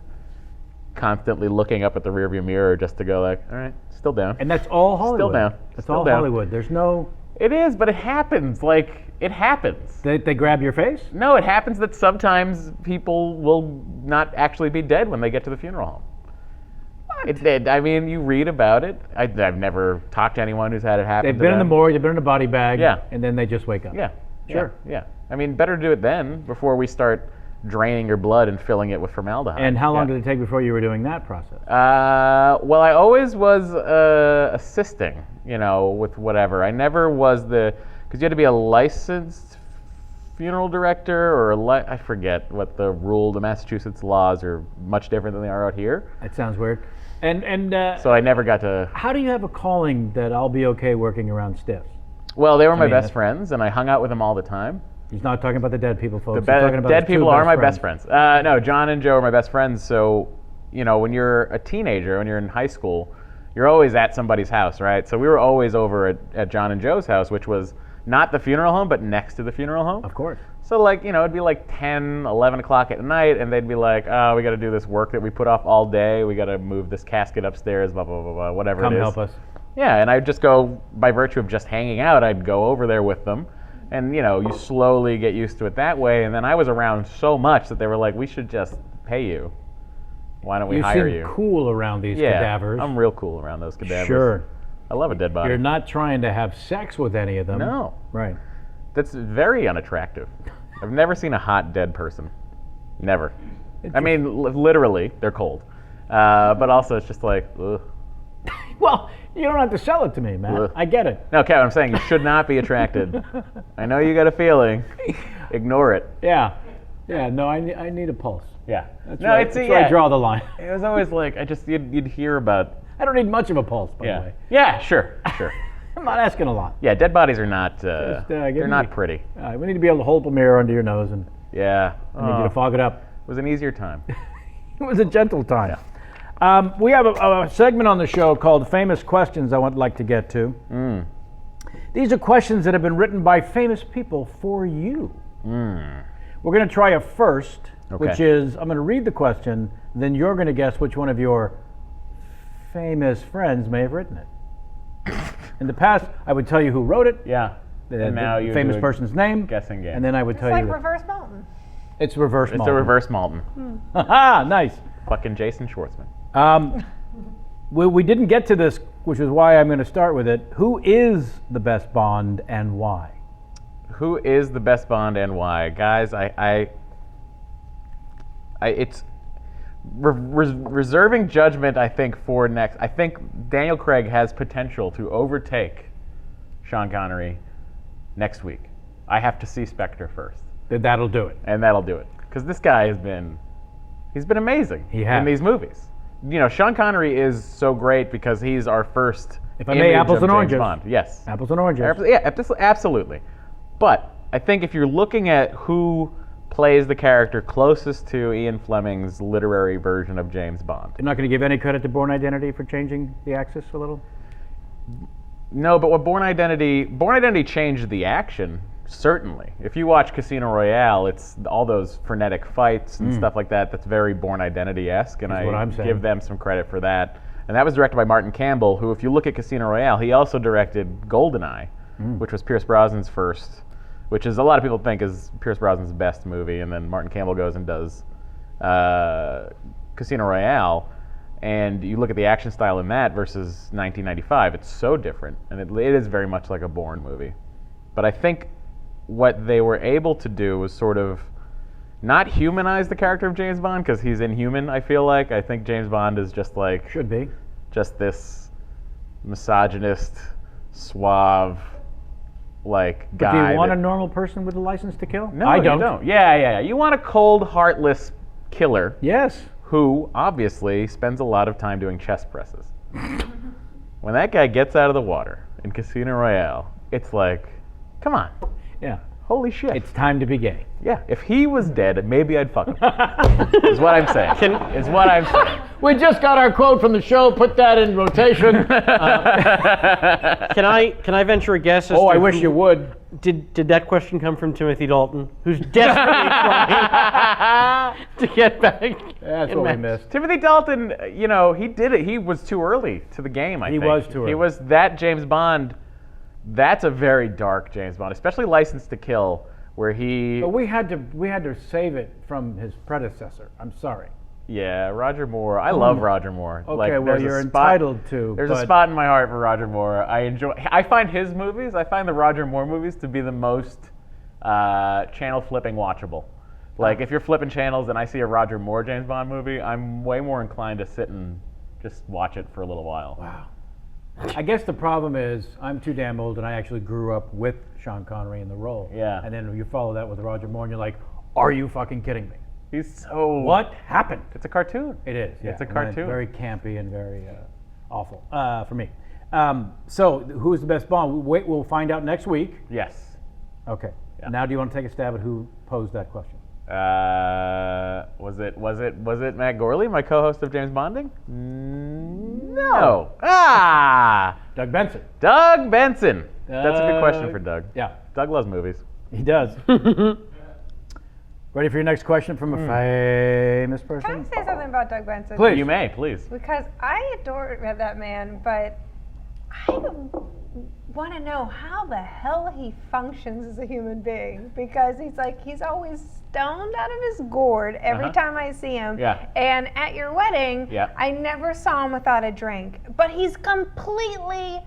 constantly looking up at the rearview mirror just to go like, all right, still down. And that's all Hollywood. Still down. That's Still all down. Hollywood. There's no. It is, but it happens. Like, it happens. They grab your face. No, it happens that sometimes people will not actually be dead when they get to the funeral home. I mean, you read about it. I've never talked to anyone who's had it happen. They've to been in the them. morgue. They've been in a body bag. Yeah. And then they just wake up. Yeah. Sure. Yeah. I mean, better to do it then before we start draining your blood and filling it with formaldehyde. And how long Yeah. did it take before you were doing that process? Well, I always was assisting, with whatever. I never was because you had to be a licensed funeral director or I forget what the Massachusetts laws are much different than they are out here. That sounds weird. And So I never got to. how do you have a calling that I'll be okay working around stiffs? Well, they were my mean, best that's- friends, and I hung out with them all the time. He's not talking about the dead people, folks. The He's talking about dead his two people are my friends. best friends. No, John and Joe are my best friends. So, when you're a teenager, when you're in high school, you're always at somebody's house, right? So we were always over at John and Joe's house, which was not the funeral home, but next to the funeral home. Of course. So it'd be like 10, 11 o'clock at night, and they'd be like, oh, we got to do this work that we put off all day. We got to move this casket upstairs, blah, blah, blah, blah, whatever Come it is. help us. Yeah, and I'd just go, by virtue of just hanging out, I'd go over there with them. And, you slowly get used to it that way. And then I was around so much that they were like, we should just pay you. Why don't we You hire seem you? cool around these Yeah, cadavers. I'm real cool around those cadavers. Sure. I love a dead body. You're not trying to have sex with any of them. No. Right. That's very unattractive. I've never seen a hot dead person. Never. I mean, literally, they're cold. But also, it's just like, ugh. Well, you don't have to sell it to me, Matt. Ugh. I get it. No, Kevin, I'm saying you should not be attracted. I know you got a feeling. Ignore it. Yeah. Yeah, no, I need a pulse. Yeah. That's no, right. it's That's where I draw the line. It was always like you'd hear about. I don't need much of a pulse, by the Yeah. way. Yeah. Sure. I'm not asking a lot. Yeah. Dead bodies are not. give they're me- not pretty. We need to be able to hold up a mirror under your nose and Yeah. I need you to fog it up. It was an easier time. It was a gentle time. We have a segment on the show called Famous Questions I would like to get to. These are questions that have been written by famous people for you. We're going to try a first, which is I'm going to read the question, then you're going to guess which one of your famous friends may have written it. In the past, I would tell you who wrote it, Yeah. the now you famous do a person's name, guessing game. and then I would It's tell like you reverse Mountain. it's reverse It's Malton. a reverse Malton. Haha, nice. Fucking Jason Schwartzman. We didn't get to this, which is why I'm going to start with it. Who is the best Bond and why? Who is the best Bond and why? Guys, it's reserving judgment, I think, for next. I think Daniel Craig has potential to overtake Sean Connery next week. I have to see Spectre first. That'll do it. And that'll do it. Because this guy he's been amazing in these movies. You know, Sean Connery is so great because he's our first If I may, image apples of and James oranges. Bond. Yes. Apples and oranges. Yeah, absolutely. But I think if you're looking at who plays the character closest to Ian Fleming's literary version of James Bond. You're not going to give any credit to Bourne Identity for changing the axis a little? No, but what Bourne Identity changed the action, certainly. If you watch Casino Royale, it's all those frenetic fights and stuff like that. That's very Bourne Identity-esque, and That's what I'm saying. give them some credit for that. And that was directed by Martin Campbell, who, if you look at Casino Royale, he also directed GoldenEye, which was Pierce Brosnan's first, which is a lot of people think is Pierce Brosnan's best movie, and then Martin Campbell goes and does Casino Royale, and you look at the action style in that versus 1995, it's so different, and it is very much like a Bourne movie. But I think what they were able to do was sort of not humanize the character of James Bond, because he's inhuman, I feel like. I think James Bond is just like... Should be. Just this misogynist, suave, like, But guy. do you want that- a normal person with a license to kill? No, I you don't. don't. Yeah. You want a cold, heartless killer Yes. who obviously spends a lot of time doing chest presses. When that guy gets out of the water in Casino Royale, it's like, come on, Yeah. holy shit. It's time to be gay. Yeah, if he was dead, maybe I'd fuck him. Is what I'm saying. Is what I'm saying. We just got our quote from the show. Put that in rotation. Can I venture a guess? As Oh, to I wish who- you would. Did that question come from Timothy Dalton, who's desperately trying to get back? That's in what we match? missed. Timothy Dalton, you know, he did it. He was too early to the game, I think. He was too early. He was that James Bond. That's a very dark James Bond, especially License to Kill, where he... But we had to save it from his predecessor. I'm sorry. Yeah, Roger Moore. I love Roger Moore. Okay, Like, well, there's a you're spot- entitled to. There's a but spot in my heart for Roger Moore. I find his movies, I find the Roger Moore movies to be the most channel flipping watchable. Like, if you're flipping channels and I see a Roger Moore James Bond movie, I'm way more inclined to sit and just watch it for a little while. Wow. I guess the problem is I'm too damn old, and I actually grew up with Sean Connery in the role. Yeah. And then you follow that with Roger Moore, and you're like, "Are you fucking kidding me? He's so... What happened?" It's a cartoon. It is. Yeah. It's a And cartoon. very campy and very awful for me. So, who's the best Bond? We'll find out next week. Yes. Okay. Yeah. Now, do you want to take a stab at who posed that question? Was it Matt Gorley, my co-host of James Bonding? No. Ah! Doug Benson. Doug Benson. That's a good question for Doug. Yeah, Doug loves movies. he does. Ready for your next question from a famous Can I person? say something about Doug Benson? Please. You may, please. Because I adore that man, but I want to know how the hell he functions as a human being, because he's always stoned out of his gourd every time I see him. Yeah. And at your wedding, Yeah. I never saw him without a drink, but he's completely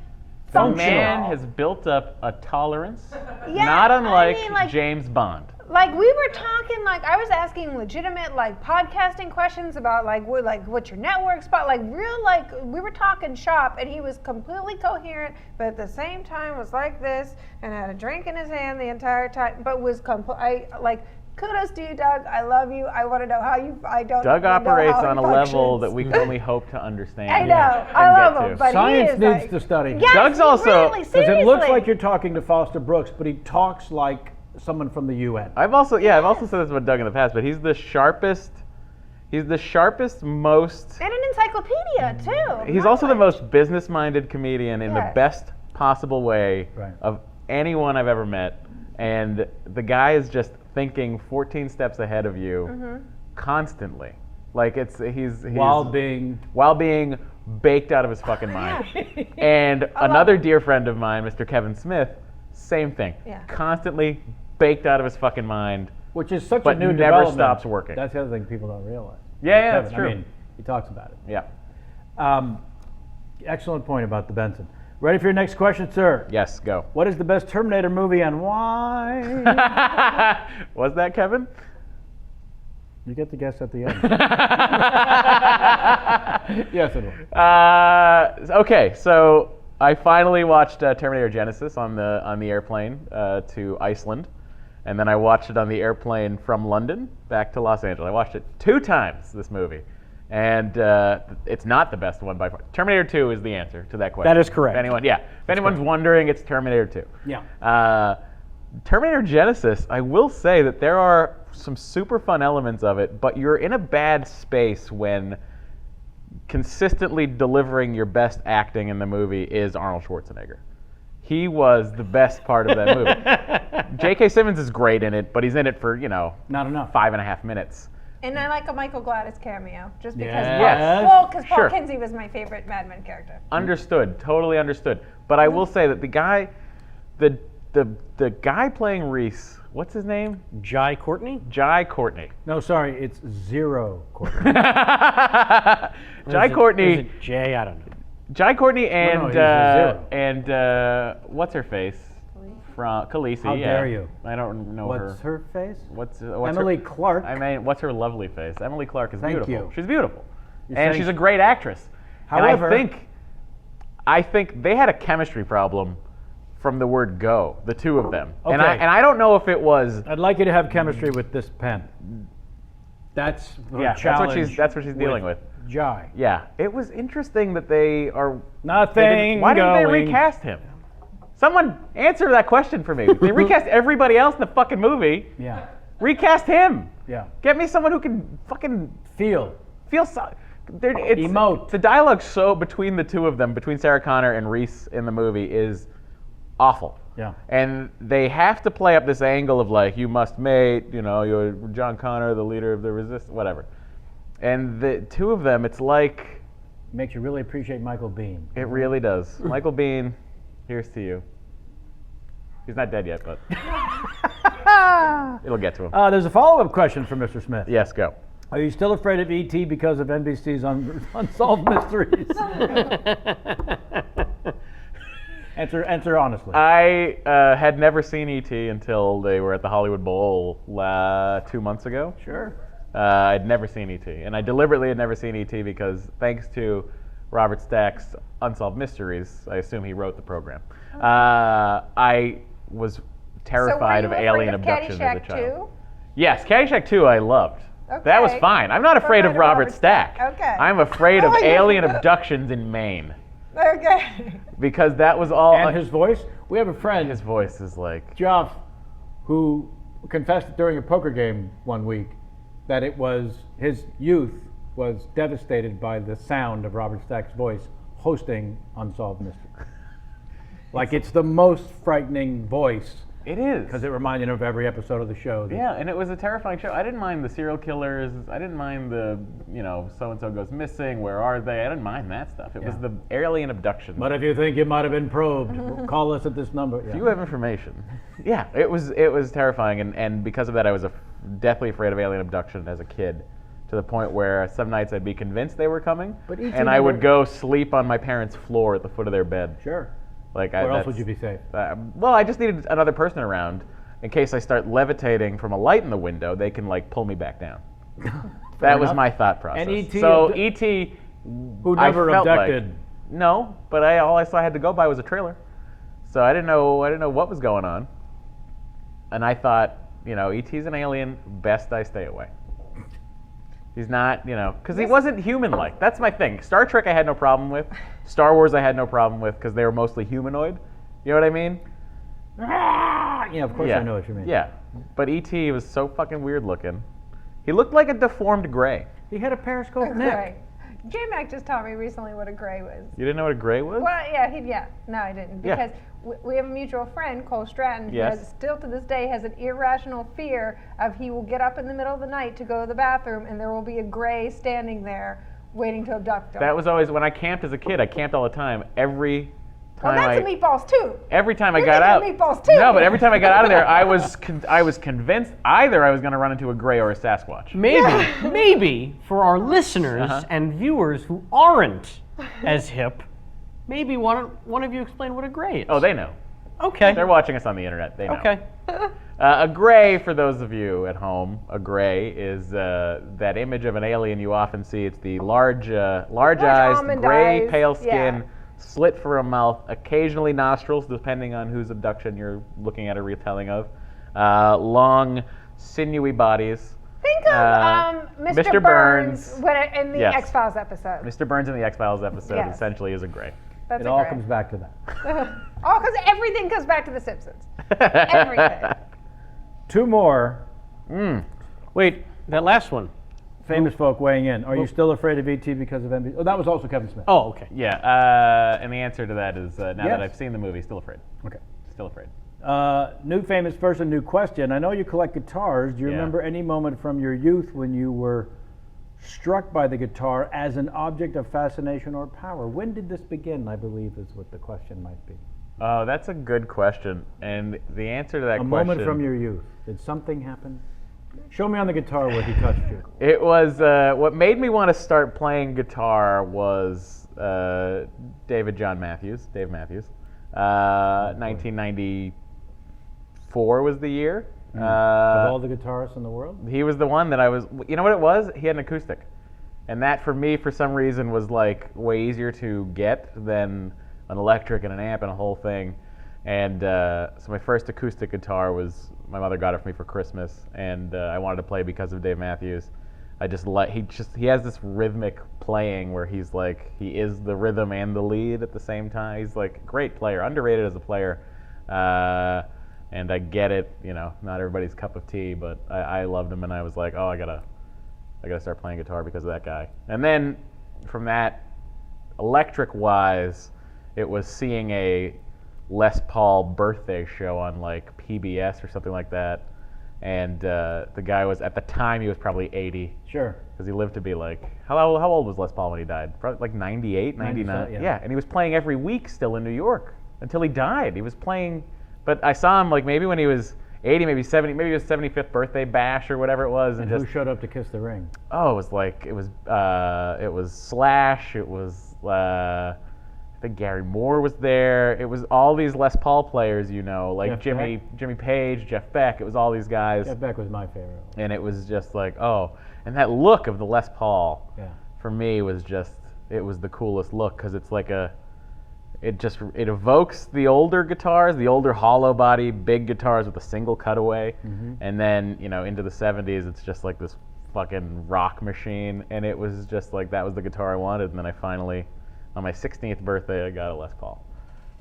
The functional. man has built up a tolerance, Yeah, not unlike I mean, like- James Bond. Like, we were talking, like, I was asking legitimate, like, podcasting questions about, what's your network spot, we were talking shop, and he was completely coherent, but at the same time was like this, and had a drink in his hand the entire time, but was kudos to you, Doug. I love you. I want to know how you, I don't Doug know operates how he on a level functions. that we can only hope to understand. I know. and I love get him, to. but Science he is needs like, to study. Yes, Doug's he also- really, Because it looks seriously. like you're talking to Foster Brooks, but he talks like someone from the UN. I've also said this about Doug in the past, but he's the sharpest, most... And an encyclopedia, too. He's also the most business-minded comedian in the Yes. best possible way Right. of anyone I've ever met. And the guy is just thinking 14 steps ahead of you constantly. Like he's While being baked out of his fucking mind. And another dear friend of mine, Mr. Kevin Smith, same thing. Yeah. Constantly baked out of his fucking mind. Which is such But a new never development. stops working. That's the other thing people don't realize. Yeah, Kevin, that's true. I mean, he talks about it. Yeah. Excellent point about the Benson. Ready for your next question, sir? Yes, go. What is the best Terminator movie and why? Was that Kevin? You get the guess at the end. Yes, it will. Okay, so I finally watched Terminator Genesis on the airplane to Iceland, and then I watched it on the airplane from London back to Los Angeles. I watched it 2 times, this movie, and it's not the best one by far. Terminator 2 is the answer to that question. That is correct. If anyone's wondering, it's Terminator 2. Yeah. Terminator Genesis, I will say that there are some super fun elements of it, but you're in a bad space when consistently delivering your best acting in the movie is Arnold Schwarzenegger. He was the best part of that movie. J.K. Simmons is great in it, but he's in it for, Not enough. 5.5 minutes. And I like a Michael Gladys cameo, just because. Yes. Because Sure. Paul Kinsey was my favorite Mad Men character. Understood, totally understood. But I will say that the guy playing Reese, what's his name? Jai Courtney? Jai Courtney. No, sorry, it's Zero Courtney. Jai Courtney. Is it Jay? I don't know. Jai Courtney and he's a what's her face? From Khaleesi. How dare you? I don't know her. What's her face? What's Emily her, Clark. I mean, what's her lovely face? Emily Clark is Thank beautiful. you. She's beautiful, You're and saying she's a great actress. However- and I think they had a chemistry problem from the word "go," the two of them. And Okay. I don't know if it was. I'd like you to have chemistry with this pen. That's the challenge. That's what she's dealing with. Jai. Yeah, it was interesting that they are. Nothing. Why didn't they going. recast him? Someone answer that question for me. They recast everybody else in the fucking movie. Yeah. Recast him. Yeah. Get me someone who can fucking Feel. feel so. Emote. The dialogue so between the two of them, between Sarah Connor and Reese in the movie, is awful. Yeah. And they have to play up this angle of like, you must mate, you're John Connor, the leader of the resistance, whatever. And the two of them, it's like. Makes you really appreciate Michael Biehn. It really does. Michael Biehn, here's to you. He's not dead yet, but it'll get to him. There's a follow-up question from Mr. Smith. Yes, go. Are you still afraid of ET because of NBC's Unsolved Mysteries? Answer honestly. I had never seen ET until they were at the Hollywood Bowl 2 months ago. Sure. I'd never seen ET, and I deliberately had never seen ET because thanks to Robert Stack's Unsolved Mysteries, I assume he wrote the program. I was terrified so were of you alien afraid of abductions as a Caddyshack child. 2? Yes, Caddyshack 2 I loved. That was Okay. fine. I'm not afraid of Robert Stack. Okay. I'm afraid of Oh, yeah. alien abductions in Maine Okay. because that was all. And his voice? We have a friend, his voice is like. Joff, who confessed during a poker game one week that it was his youth was devastated by the sound of Robert Stack's voice hosting Unsolved Mysteries. Like it's the most frightening voice It is. because it reminded him of every episode of the show. Yeah, and it was a terrifying show. I didn't mind the serial killers. I didn't mind the, so-and-so goes missing. Where are they? I didn't mind that stuff. It was Yeah. the alien abduction. But if you think you might have been probed, call us at this number. Yeah. If you have information. Yeah, it was terrifying, and because of that, I was deathly afraid of alien abduction as a kid, to the point where some nights I'd be convinced they were coming, But E.T. and I would never- go sleep on my parents' floor at the foot of their bed. Sure. Like, Where else would you be safe? Well, I just needed another person around in case I start levitating from a light in the window. They can pull me back down. That was enough. my thought process. And E.T. So E.T. Who I never felt like- abducted. No, but all I saw I had to go by was a trailer, so I didn't know what was going on. And I thought, E.T.'s an alien. Best I stay away. He's not, because he wasn't human-like. That's my thing. Star Trek I had no problem with. Star Wars I had no problem with because they were mostly humanoid. You know what I mean? Yeah, of course I know what you mean. Yeah, but E.T. was so fucking weird looking. He looked like a deformed gray. He had a periscope Gray. neck. J-Mac just taught me recently what a gray was. You didn't know what a gray was? Well, yeah, no, I didn't. Yeah. Because we have a mutual friend, Cole Stratton, who Yes. has, still to this day has an irrational fear of he will get up in the middle of the night to go to the bathroom and there will be a gray standing there waiting to abduct him. That was always, when I camped as a kid, I camped all the time. Every well, time that's a meatballs too. Every time I You're got out, making meatballs too. no, but every time I got out of there, I was convinced either I was going to run into a gray or a Sasquatch. Maybe for our listeners Uh-huh. and viewers who aren't as hip, maybe one of you explain what a gray is. Oh, they know. Okay. They're watching us on the internet. They know. Okay. A gray, for those of you at home, a gray is that image of an alien you often see. It's the large eyes, almond gray, eyes, pale skin, yeah. slit for a mouth, occasionally nostrils, depending on whose abduction you're looking at a retelling of. Long, sinewy bodies. Think of Mr. Burns in the Yes. X-Files episode. Mr. Burns in the X-Files episode Yes. essentially is a gray. That's It a all gray. comes back to that. Oh, because everything comes back to The Simpsons. Everything. 2 more Wait, that last one. famous folk weighing in. Are you still afraid of ET because of NBC? Oh, that was also Kevin Smith. Oh, okay. Yeah, and the answer to that is now Yes. that I've seen the movie, still afraid. Okay. Still afraid. New famous person, new question. I know you collect guitars. Do you Yeah. remember any moment from your youth when you were struck by the guitar as an object of fascination or power? When did this begin, I believe, is what the question might be. Oh, that's a good question. And the answer to that A question... moment from your youth. Did something happen? Show me on the guitar where he touched you. It was... what made me want to start playing guitar was Dave Matthews. 1994 was the year. Of all the guitarists in the world? He was the one that I was... You know what it was? He had an acoustic. And that, for me, for some reason, was like way easier to get than an electric and an amp and a whole thing. And so my first acoustic guitar was... My mother got it for me for Christmas, and I wanted to play because of Dave Matthews. He has this rhythmic playing where he's like, he is the rhythm and the lead at the same time. He's like a great player, underrated as a player. And I get it, not everybody's cup of tea, but I loved him, and I was like, oh, I gotta start playing guitar because of that guy. And then from that, electric-wise, it was seeing a Les Paul birthday show on like PBS or something like that, and the guy was, at the time, he was probably 80. Sure. Because he lived to be like, how old was Les Paul when he died? Probably like 98, 99. Yeah. And he was playing every week still in New York until he died. He was playing, but I saw him like maybe when he was 80, maybe 70, maybe his 75th birthday bash or whatever it was. And who showed up to kiss the ring? Oh, it was Slash, it was, I think Gary Moore was there. It was all these Les Paul players, like Jeff Jimmy Page, Jeff Beck. It was all these guys. Jeff Beck was my favorite. And it was just like, oh, and that look of the Les Paul, Yeah. for me was just, it was the coolest look because it's like it evokes the older guitars, the older hollow body, big guitars with a single cutaway, and then, into the 70s, it's just like this fucking rock machine, and it was just like, that was the guitar I wanted, and then I finally, on my 16th birthday, I got a Les Paul.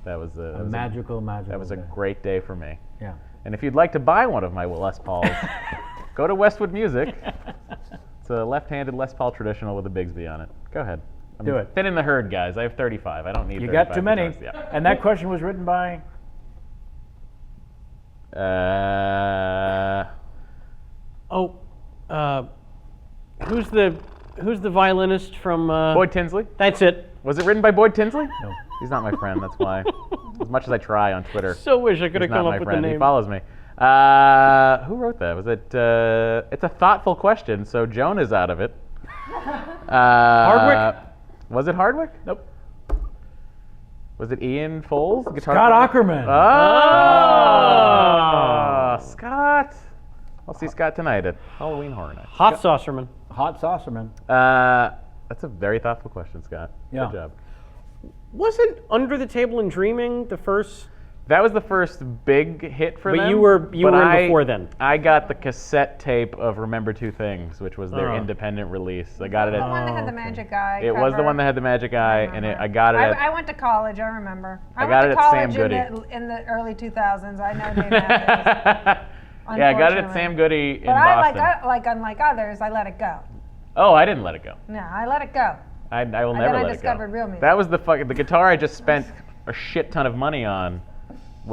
That was a magical That was a day. great day for me. Yeah. And if you'd like to buy one of my Les Pauls, go to Westwood Music. It's a left-handed Les Paul traditional with a Bigsby on it. Go ahead. I'm Do it. thin in the herd, guys. I have 35. I don't need You 35 got too many. guitars. Yeah. And that question was written by? Who's the violinist from? Boyd Tinsley. That's it. Was it written by Boyd Tinsley? No. He's not my friend, that's why. As much as I try on Twitter, So wish I could he's have come not up my with friend. the He name. follows me. Who wrote that? Was it? It's a thoughtful question, so Joan is out of it. Hardwick? Was it Hardwick? Nope. Was it Ian Foles? Guitar Scott player? Ackerman. Oh, Scott. I'll see Scott tonight at Halloween Horror Night. Hot Saucerman. Hot Saucerman. That's a very thoughtful question, Scott. Yeah. Good job. Wasn't Under the Table and Dreaming the first? That was the first big hit for But them. you were but in before then. I got the cassette tape of Remember Two Things, which was their Oh. independent release. I got it The at. one that had the magic eye. It was the one that had the magic eye, and I got it at. I went to college. I remember. I got went it to at Sam college Goody. in the early 2000s. I know Dave Matthews. Yeah, I got it at unfortunately. Sam Goody in But I Boston. unlike others, I let it go. Oh, I didn't let it go. No, I let it go. I will And never then I let discovered it go. real music. That was the guitar I just spent a shit ton of money on.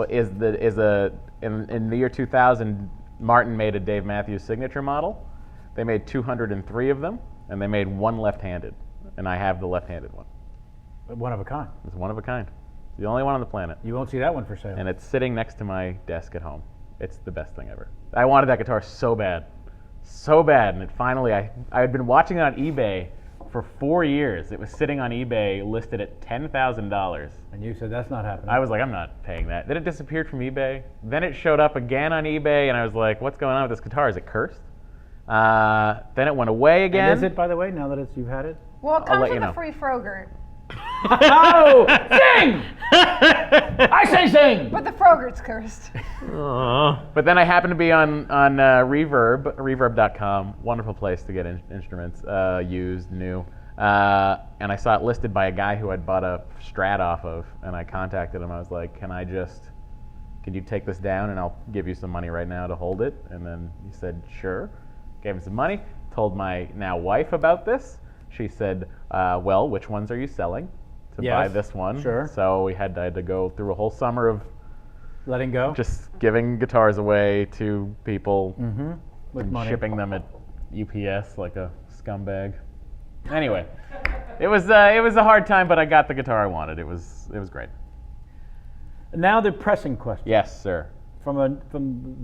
In the year 2000, Martin made a Dave Matthews signature model. They made 203 of them, and they made one left-handed, and I have the left-handed one. One of a kind. It's one of a kind. It's the only one on the planet, You won't see that one for sale. and it's sitting next to my desk at home. It's the best thing ever. I wanted that guitar so bad, and it finally I had been watching it on eBay for 4 years. It was sitting on eBay listed at $10,000. And you said that's not happening. I was like, I'm not paying that. Then it disappeared from eBay. Then it showed up again on eBay, and I was like, what's going on with this guitar? Is it cursed? Then it went away again. And is it, by the way, now that you've had it? Well, it comes let with you a know. free Frogurt. Oh, sing! I say sing! But the Frogurt's cursed. But then I happened to be on reverb.com, wonderful place to get instruments, used, new. And I saw it listed by a guy who I'd bought a Strat off of, and I contacted him. I was like, can you take this down and I'll give you some money right now to hold it? And then he said, sure. Gave him some money, told my now wife about this. She said, well, which ones are you selling to buy Yes, this one? sure. So I had to go through a whole summer of Letting go? just giving guitars away to people With and money. shipping them at UPS like a scumbag. Anyway, it was a hard time, but I got the guitar I wanted. It was great. Now the pressing question. Yes, sir. From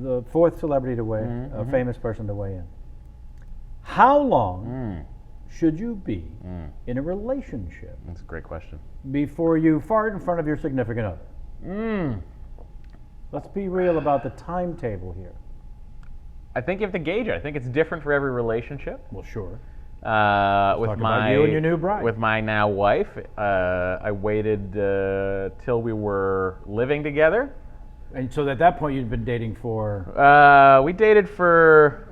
the fourth celebrity to weigh, a famous person to weigh in. How long should you be in a relationship That's a great question. before you fart in front of your significant other? Let's be real about the timetable here. I think you have to gauge it. I think it's different for every relationship. Well, sure. With talk about you and your new bride. With my now wife, I waited till we were living together. And so at that point, you'd been dating for. We dated for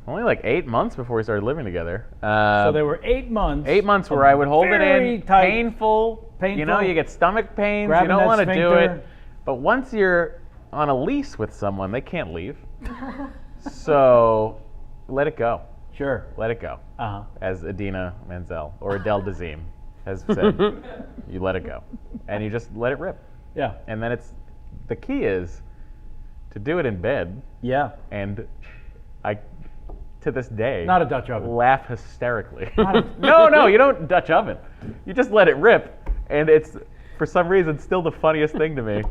only like 8 months before we started living together. So there were 8 months. 8 months where I would hold it very in, tight- painful. You know, painful. you get stomach pains. Grabbing you don't that want to do sphincter. it. But once you're on a lease with someone, they can't leave. So let it go. Sure. Let it go. As Adina Menzel or Adele Dazeem has said, you let it go, and you just let it rip. Yeah. And then the key is to do it in bed. Yeah. And I, to this day, Not a Dutch oven. laugh hysterically. No, you don't Dutch oven. You just let it rip, and it's for some reason still the funniest thing to me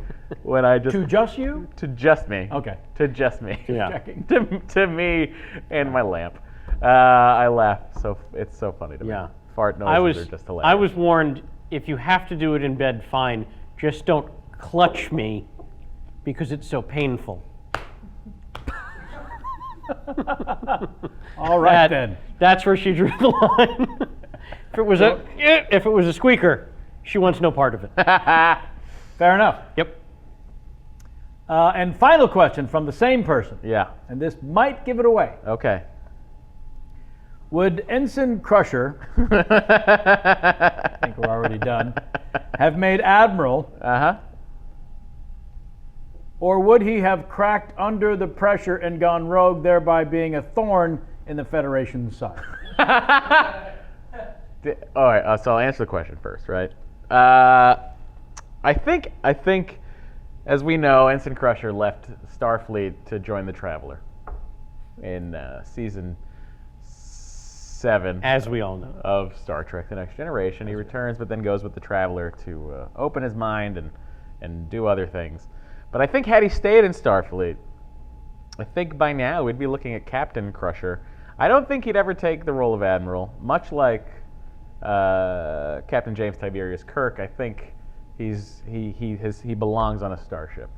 when I just To just you? to just me. Okay. To just me. Yeah. Checking. to me and my lamp. I laugh so it's so funny to me. Yeah. Fart noises are just hilarious. I was warned, if you have to do it in bed, fine. Just don't clutch me because it's so painful. All right then. That's where she drew the line. If it was a squeaker, she wants no part of it. Fair enough. Yep. And final question from the same person, Yeah. and this might give it away. Okay. Would Ensign Crusher, I think we're already done, have made Admiral, Uh-huh. or would he have cracked under the pressure and gone rogue, thereby being a thorn in the Federation's side? All right, so I'll answer the question first, right? I think, as we know, Ensign Crusher left Starfleet to join the Traveler in season 7 As we all know. of Star Trek: The Next Generation. He returns, but then goes with the Traveler to open his mind and do other things. But I think had he stayed in Starfleet, I think by now we'd be looking at Captain Crusher. I don't think he'd ever take the role of Admiral, much like Captain James Tiberius Kirk. I think he belongs on a starship,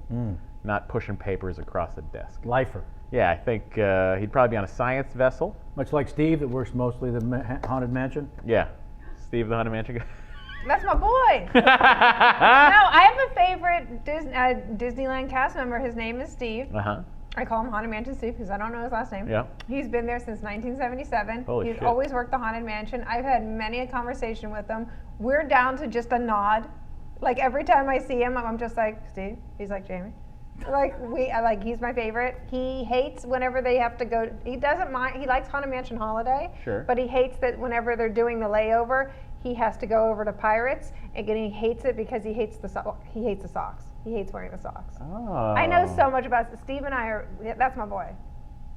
not pushing papers across a desk. Lifer. Yeah, I think he'd probably be on a science vessel. Much like Steve, that works mostly the Haunted Mansion. Yeah, Steve the Haunted Mansion guy. That's my boy. No, I have a favorite Disneyland cast member. His name is Steve. Uh-huh. I call him Haunted Mansion Steve because I don't know his last name. Yeah. He's been there since 1977. Holy He's shit. always worked the Haunted Mansion. I've had many a conversation with him. We're down to just a nod. Like every time I see him, I'm just like, Steve. He's like, Jamie. He's my favorite. He hates whenever they have to go. He doesn't mind. He likes Haunted Mansion Holiday. Sure. But he hates that whenever they're doing the layover, he has to go over to Pirates, and he hates it because he hates the socks. He hates wearing the socks. Oh. I know so much about Steve and I are. That's my boy.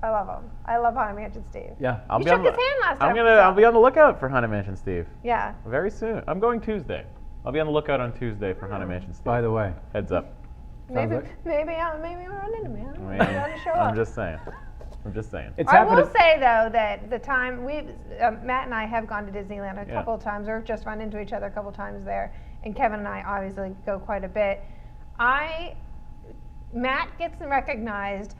I love him. I love Haunted Mansion Steve. Yeah. I'll You be shook on his hand last time. I'll be on the lookout for Haunted Mansion Steve Yeah. very soon. I'm going Tuesday. I'll be on the lookout on Tuesday for Haunted Mansion Steve. By the way. Heads up. Maybe like- maybe I'll run into me. I don't know. I mean, Maybe I'll just show I'm up. just saying. I'm just saying. It's I happened. will say though that the time Matt and I have gone to Disneyland a Yeah. couple of times, or just run into each other a couple of times there, and Kevin and I obviously go quite a bit. Matt gets recognized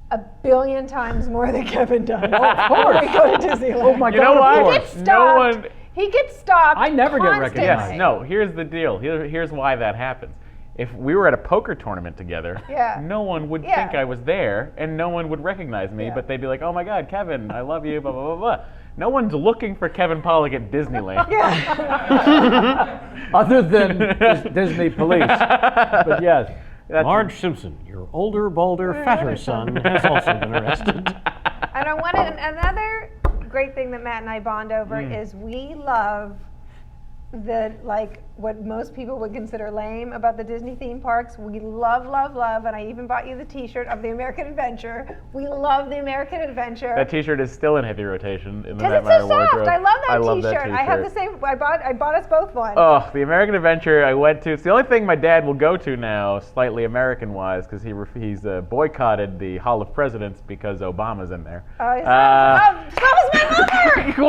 1 billion times more than Kevin does. Of course. When we go to Disneyland. Oh my You know God, of what? He course. gets stopped. He gets stopped. I never get constantly. recognized. Yes, no, here's the deal. Here's why that happens. If we were at a poker tournament together, Yeah. no one would Yeah. think I was there, and no one would recognize me, Yeah. but they'd be like, oh my God, Kevin, I love you, blah, blah, blah, blah. No one's looking for Kevin Pollak at Disneyland. Other than Disney police. But yes. Marge Simpson, your older, balder, fatter son, has also been arrested. And I wanted another great thing that Matt and I bond over is we love what most people would consider lame about the Disney theme parks. We love, and I even bought you the T-shirt of the American Adventure. We love the American Adventure. That T-shirt is still in heavy rotation in the Because Matt it's so Mira soft. wardrobe. I love that that T-shirt. I have the same. I bought us both one. Oh, the American Adventure I went to. It's the only thing my dad will go to now, slightly American-wise, because he's boycotted the Hall of Presidents because Obama's in there. So was my mother.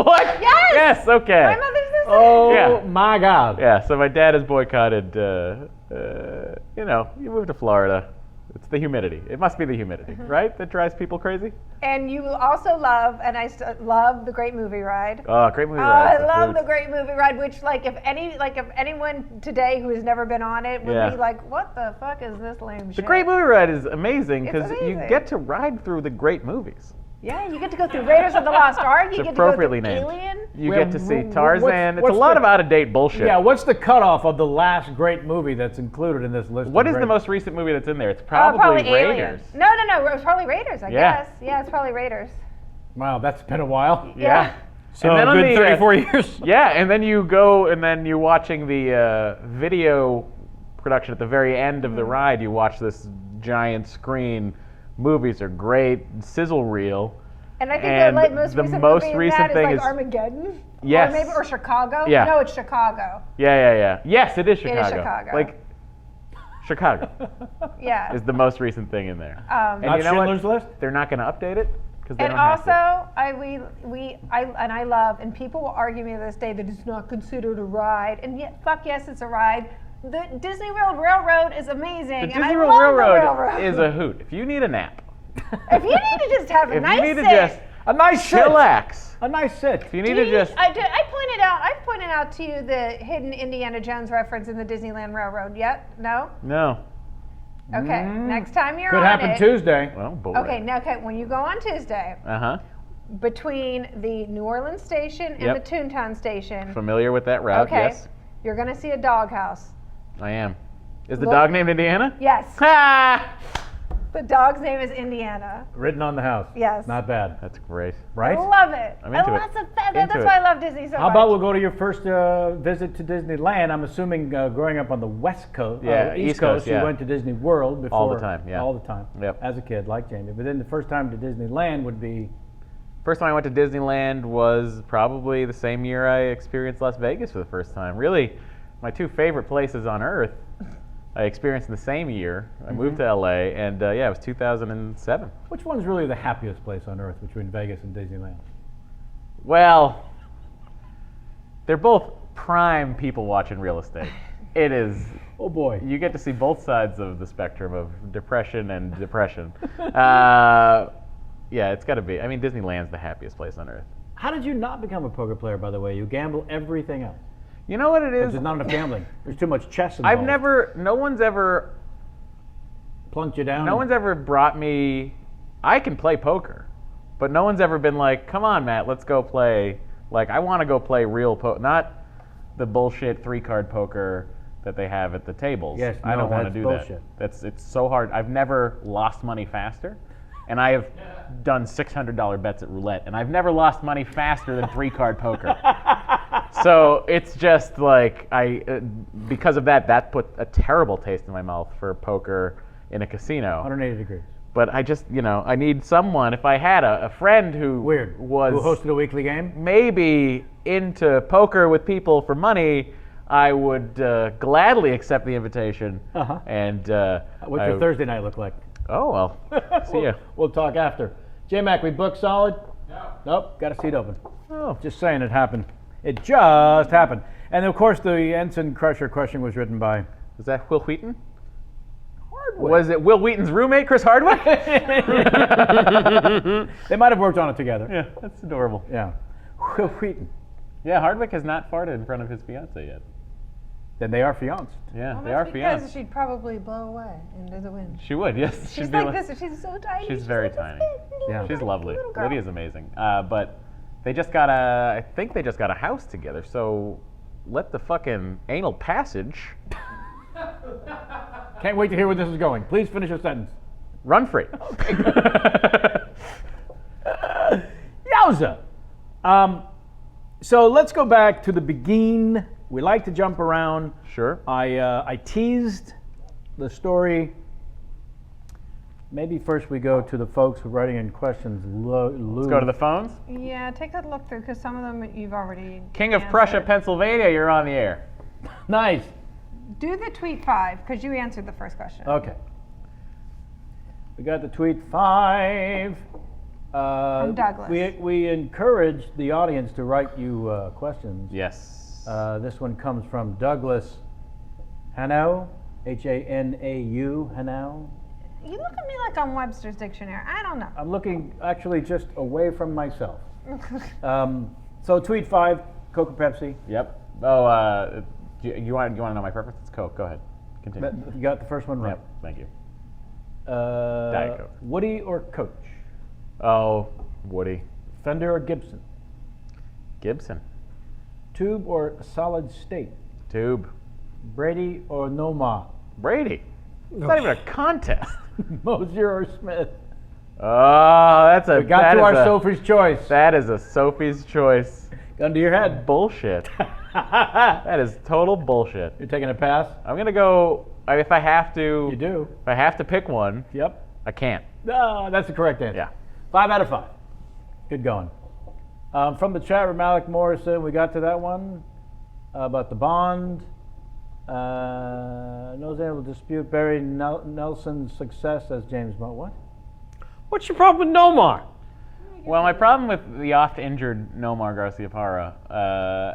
What? Yes. Yes. Okay. My mother's the same. Oh Yeah. my God. Yeah. So my dad has boycotted. You moved to Florida. It's the humidity. It must be the humidity, right? That drives people crazy. And you also love, and I love the Great Movie Ride. Oh, great movie Oh, ride. I love the Great Movie Ride, which if anyone today who has never been on it would Yeah. be like, what the fuck is this lame shit? The Great Movie Ride is amazing It's because you amazing. get to ride through the great movies. Yeah, you get to go through Raiders of the Lost Ark. You It's get to go through appropriately named. Alien. You Well, get to see what's- Tarzan. It's what's a lot the- of out-of-date bullshit. Yeah, what's the cutoff of the last great movie that's included in this list? What of is the great- most recent movie that's in there? It's probably Alien. Raiders. No, it was probably Raiders, I Yeah. guess. Yeah, it's probably Raiders. Wow, that's been a while. Yeah. So And then a on good the, 34 years. Yeah, and then you go and then you're watching the video production at the very end of the ride. You watch this giant screen. Movies are great, sizzle reel. And I think And the most the recent most movie in recent that thing is is- Armageddon. Yes. Or Chicago. Yeah. No, it's Chicago. Yeah. Yes, it is It Chicago. is Chicago. Like Chicago Yeah. is the most recent thing in there. And Not you know Schindler's what? List? They're not going to update it because they And don't have to. also, I love, and people will argue me to this day that it's not considered a ride, and yet, fuck yes, it's a ride. The Disney World Railroad is amazing, The and I Disney love World the Railroad railroad. is a hoot. If you need a nap, If you need to just have a if nice you need to sit, just A nice sit. chillax, A nice sit. if you need to just I've pointed out to you the hidden Indiana Jones reference in the Disneyland Railroad. Yet? No? no. Okay. Next time you're Could on happen it. Tuesday. Well, boy. Okay. Now, when you go on Tuesday, between the New Orleans station and Yep. the Toontown station, Familiar with that route? okay, Yes, you're gonna see a doghouse. I am. Is the Look- dog named Indiana? Yes. Ha! The dog's name is Indiana. Written on the house. Yes. Not bad. That's great. Right? I love it. I'm into it. That's Into why I it. love Disney so much. How about we'll go to your first visit to Disneyland? I'm assuming growing up on the West Coast, Yeah, East East Coast, you yeah. went to Disney World before. All the time, yeah. All the time. Yep. As a kid, like Jamie. But then the first time to Disneyland would be. First time I went to Disneyland was probably the same year I experienced Las Vegas for the first time. Really, my two favorite places on earth I experienced in the same year. I moved to LA, and yeah, it was 2007. Which one's really the happiest place on earth between Vegas and Disneyland? Well, they're both prime people watching real estate. It is. Oh boy. You get to see both sides of the spectrum of depression and depression. Yeah, it's got to be. I mean, Disneyland's the happiest place on earth. How did you not become a poker player, by the way? You gamble everything else. You know what it is? There's not enough gambling. There's too much chess involved. No one's ever Plunked you down. No one's ever brought me. I can play poker, but no one's ever been like, "Come on, Matt, let's go play." Like, I want to go play real poker, not the bullshit 3-card poker that they have at the tables. Yes, I no, don't want to that's do bullshit. that. It's so hard. I've never lost money faster, and I have done $600 bets at roulette, and I've never lost money faster than 3-card poker. So it's just like because of that put a terrible taste in my mouth for poker in a casino. 180 degrees. But I just, I need someone. If I had a friend who Weird. was Who hosted a weekly game? maybe into poker with people for money, I would gladly accept the invitation. Uh-huh. And What's your Thursday night look like? Oh well, see ya. We'll talk after. J-Mac, we booked solid? No. Nope, got a seat open. Oh. Just saying it happened. It just happened. And of course, the Ensign Crusher question was written by Was that Will Wheaton? Hardwick. Was it Will Wheaton's roommate, Chris Hardwick? They might have worked on it together. Yeah, that's adorable. Yeah. Will Wheaton. Yeah, Hardwick has not farted in front of his fiance yet. Then they are fianced. Yeah, Well, they are that's because fianced. she'd probably blow away into the wind. She would, yes. She's She'd be like this. She's so tiny. She's very like this tiny. little Yeah. She's lovely. little girl. Lydia's amazing. But they just got I think they just got a house together. So let the fucking anal passage Can't wait to hear where this is going. Please finish your sentence. run free. Yowza. So let's go back to the begin. We like to jump around. Sure. I teased the story. Maybe first we go to the folks who are writing in questions. Let's go to the phones. Yeah, take a look through because some of them you've already. King of Prussia, answered. Pennsylvania, you're on the air. Nice. Do the tweet 5 because you answered the first question. Okay. We got the tweet 5. From Douglas. We encourage the audience to write you questions. Yes. This one comes from Douglas Hanau, Hanau, Hanau. You look at me like I'm Webster's dictionary. I don't know. I'm looking actually just away from myself. So tweet 5, Coke or Pepsi. Yep. Oh, you want to know my preference? It's Coke. Go ahead. Continue. You got the first one right. Yep. Thank you. Uh, Diet Coke. Woody or Coach? Oh, Woody. Fender or Gibson? Gibson. Tube or solid state? Tube. Brady or Noma? Brady. It's not even a contest. Mosier or Smith? Oh, that's a. We got that to is our a- Sophie's choice. That is a Sophie's choice. Gun to your head. Bullshit. That is total bullshit. You're taking a pass? I'm gonna go. If I have to. You do. If I have to pick one, Yep. I can't. That's the correct answer. Yeah. 5 out of 5. Good going. From the chat room, Malik Morrison, we got to that one about the bond. Knows able to dispute Barry Nelson's success as James Bond. What? What's your problem with Nomar? Well, my problem with the oft-injured Nomar Garcia Parra,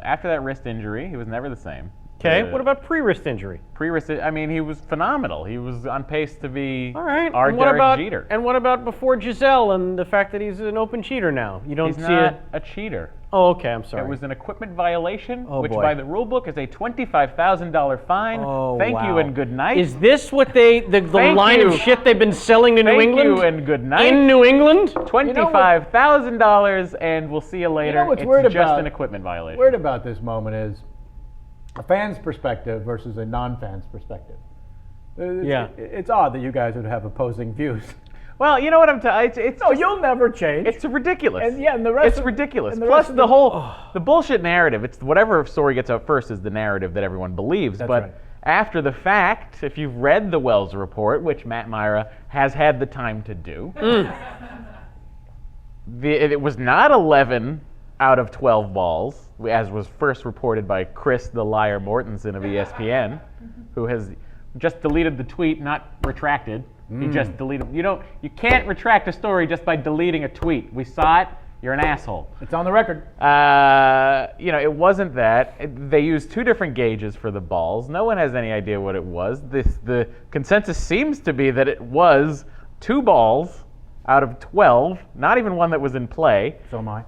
after that wrist injury, he was never the same. Okay, what about pre-wrist injury? Pre-wrist? I mean, he was phenomenal. He was on pace to be All right. our and what Derek about Jeter. and what about before Giselle and the fact that he's an open cheater now? You don't He's see not it. a cheater. Oh, okay. I'm sorry. It was an equipment violation, Oh, which boy. by the rule book is a $25,000 fine. Oh, Thank you wow. and good night. Is this what the Thank line you. of shit they've been selling to New Thank England? you and good night. In New England? $25,000 and we'll see you later. what's it's weird just about- an equipment violation. Weird about this moment is a fan's perspective versus a non-fan's perspective. Yeah. It's odd that you guys would have opposing views. Well, you know what I'm telling you? It's No, you'll never change. It's ridiculous. And yeah, and the rest It's of- ridiculous. and the Plus rest of the the- whole the bullshit narrative. It's whatever story gets out first is the narrative that everyone believes. That's but right. after the fact, if you've read the Wells report, which Matt Mira has had the time to do, it was not 11 out of 12 balls, as was first reported by Chris the Liar Mortensen of ESPN, who has just deleted the tweet, not retracted. He just deleted. You can't retract a story just by deleting a tweet. We saw it. You're an asshole. It's on the record. It wasn't that. They used two different gauges for the balls. No one has any idea what it was. The consensus seems to be that it was 2 balls out of 12, not even one that was in play. So am I.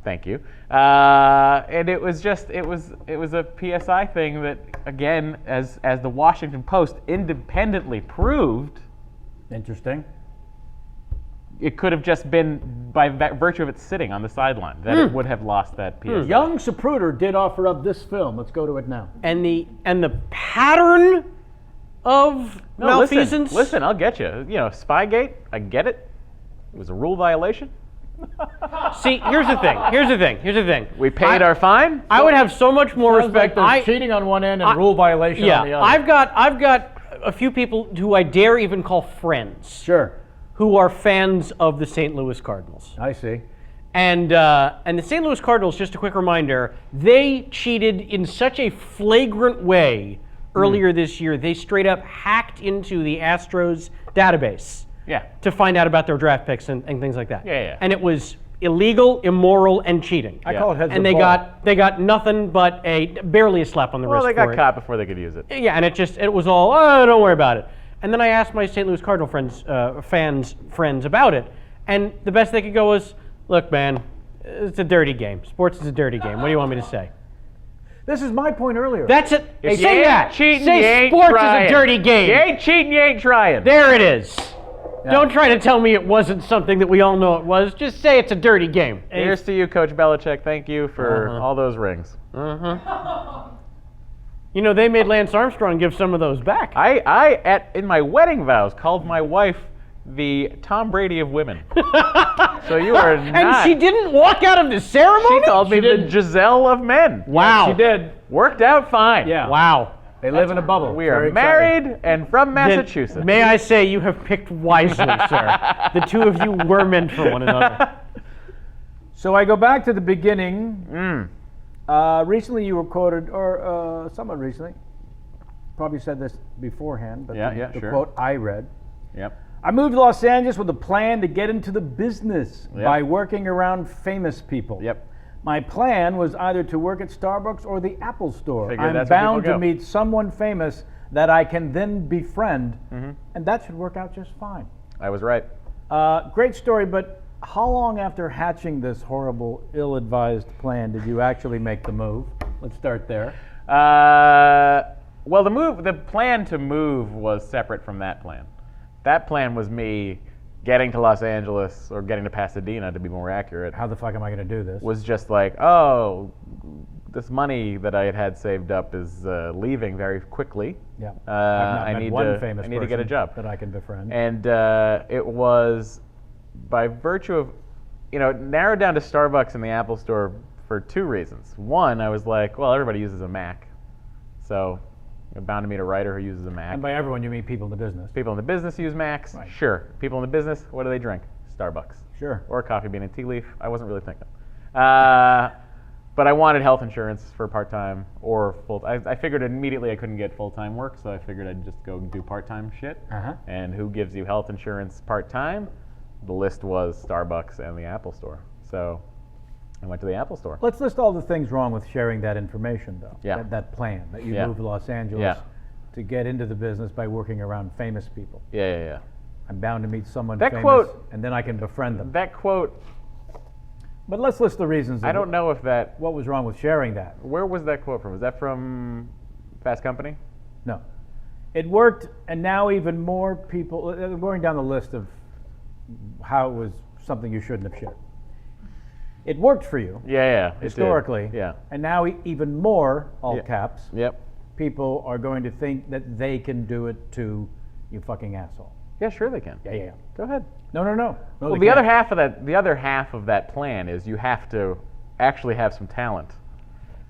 Thank you. And it was a PSI thing that, again, as the Washington Post independently proved, Interesting. it could have just been by virtue of it sitting on the sideline that it would have lost that PSI. Young Zapruder did offer up this film. Let's go to it now. And the pattern of No, malfeasance. Listen, I'll get you. Spygate, I get it. It was a rule violation. See, here's the thing. We paid our fine. I would have so much more Sounds like respect. there's cheating on one end and rule violation on the other. I've got a few people who I dare even call friends Sure. who are fans of the St. Louis Cardinals. I see. And the St. Louis Cardinals, just a quick reminder, they cheated in such a flagrant way earlier this year. They straight up hacked into the Astros database Yeah. to find out about their draft picks and things like that. Yeah. And it was illegal, immoral, and cheating. I call it heads And of they ball. got nothing but barely a slap on the Well, wrist. they got for it. caught before they could use it. Yeah, and it was all, oh, don't worry about it. And then I asked my St. Louis Cardinal friends about it, and the best they could go was, look, man, it's a dirty game. Sports is a dirty game. What do you want me to say? This is my point earlier. That's it. If you Say ain't that. cheating, Say you ain't sports trying. is a dirty game. You ain't cheating, you ain't trying. There it is. Don't try to tell me it wasn't something that we all know it was. Just say it's a dirty game. Here's to you, Coach Belichick. Thank you for all those rings. You know, they made Lance Armstrong give some of those back. In my wedding vows, called my wife the Tom Brady of women. So you are not. And she didn't walk out of the ceremony? She called me the Giselle of men. Wow. She did. Worked out fine. Yeah. Wow. They live in a bubble. We are Very married exciting. and from Then Massachusetts. may I say you have picked wisely, sir. The two of you were meant for one another. So I go back to the beginning. Recently you were quoted, or somewhat recently, probably said this beforehand, but the sure. quote I read. Yep. I moved to Los Angeles with a plan to get into the business Yep. by working around famous people. Yep. My plan was either to work at Starbucks or the Apple Store. Figured I'm that's where bound people to go. meet someone famous that I can then befriend, Mm-hmm. and that should work out just fine. I was right. Great story, but how long after hatching this horrible, ill-advised plan did you actually make the move? Let's start there. Well, the plan to move was separate from that plan. That plan was me getting to Los Angeles, or getting to Pasadena to be more accurate. How the fuck am I going to do this? Was just like, oh, this money that I had saved up is leaving very quickly. Yeah. I I've need one to famous I need to get a person job. that I can befriend. And it was by virtue of, it narrowed down to Starbucks and the Apple Store for two reasons. One, I was like, well, everybody uses a Mac, so I'm bound to meet a writer who uses a Mac. And by everyone, you mean people in the business. People in the business use Macs. Right. Sure. People in the business, what do they drink? Starbucks. Sure. Or a coffee bean and tea leaf. I wasn't really thinking. But I wanted health insurance for part-time or full. I figured immediately I couldn't get full-time work, so I figured I'd just go do part-time shit. Uh-huh. And who gives you health insurance part-time? The list was Starbucks and the Apple Store. So I went to the Apple Store. Let's list all the things wrong with sharing that information, though. Yeah. That plan that you Yeah. moved to Los Angeles Yeah. to get into the business by working around famous people. Yeah. I'm bound to meet someone That famous, quote- and then I can befriend them. That quote, But let's list the reasons. I don't know if that. What was wrong with sharing that? Where was that quote from? Was that from Fast Company? No. It worked, and now even more people, going down the list of how it was something you shouldn't have shared. It worked for you, Yeah. it did. historically. Yeah. And now even more, all Yeah. caps, Yep. people are going to think that they can do it too, you fucking asshole. Yeah, sure they can. Yeah. Go ahead. No. Well, they the other can't. half of that plan is you have to actually have some talent.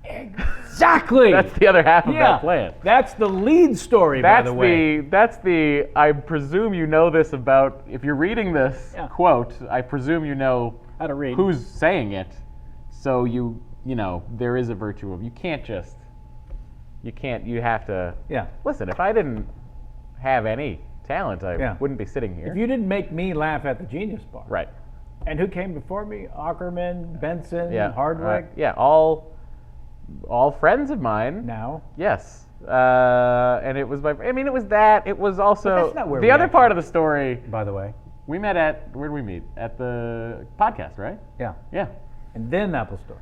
Exactly. That's the other half of yeah. that plan. That's the lead story, by the way. That's the. I presume you know this about. If you're reading this Yeah. quote, I presume you know How to read. who's saying it. So you there is a virtue of you can't just. You have to. Yeah. Listen, if I didn't have any talent, I Yeah. wouldn't be sitting here. If you didn't make me laugh at the Genius Bar. Right. And who came before me? Ackerman, Benson, Yeah. Hardwick. Yeah. All friends of mine. Now. Yes. And it was it was that. It was also But that's not where the we other actually- part of the story. By the way. We met where did we meet? At the podcast, right? Yeah. Yeah. And then Apple Store.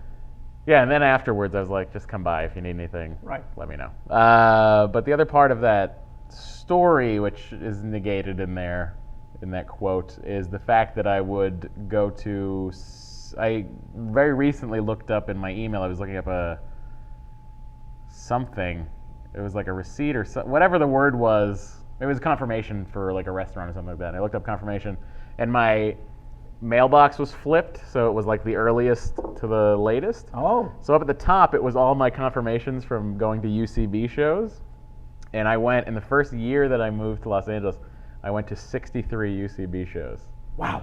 Yeah, and then afterwards I was like, just come by if you need anything. Right. Let me know. But the other part of that story, which is negated in there, in that quote, is the fact that I would go to. I very recently looked up in my email. I was looking up something. It was like a receipt or whatever the word was. It was confirmation for like a restaurant or something like that. And I looked up confirmation, and my mailbox was flipped, so it was like the earliest to the latest. Oh. So up at the top, it was all my confirmations from going to UCB shows. And I went, in the first year that I moved to Los Angeles, I went to 63 UCB shows. Wow.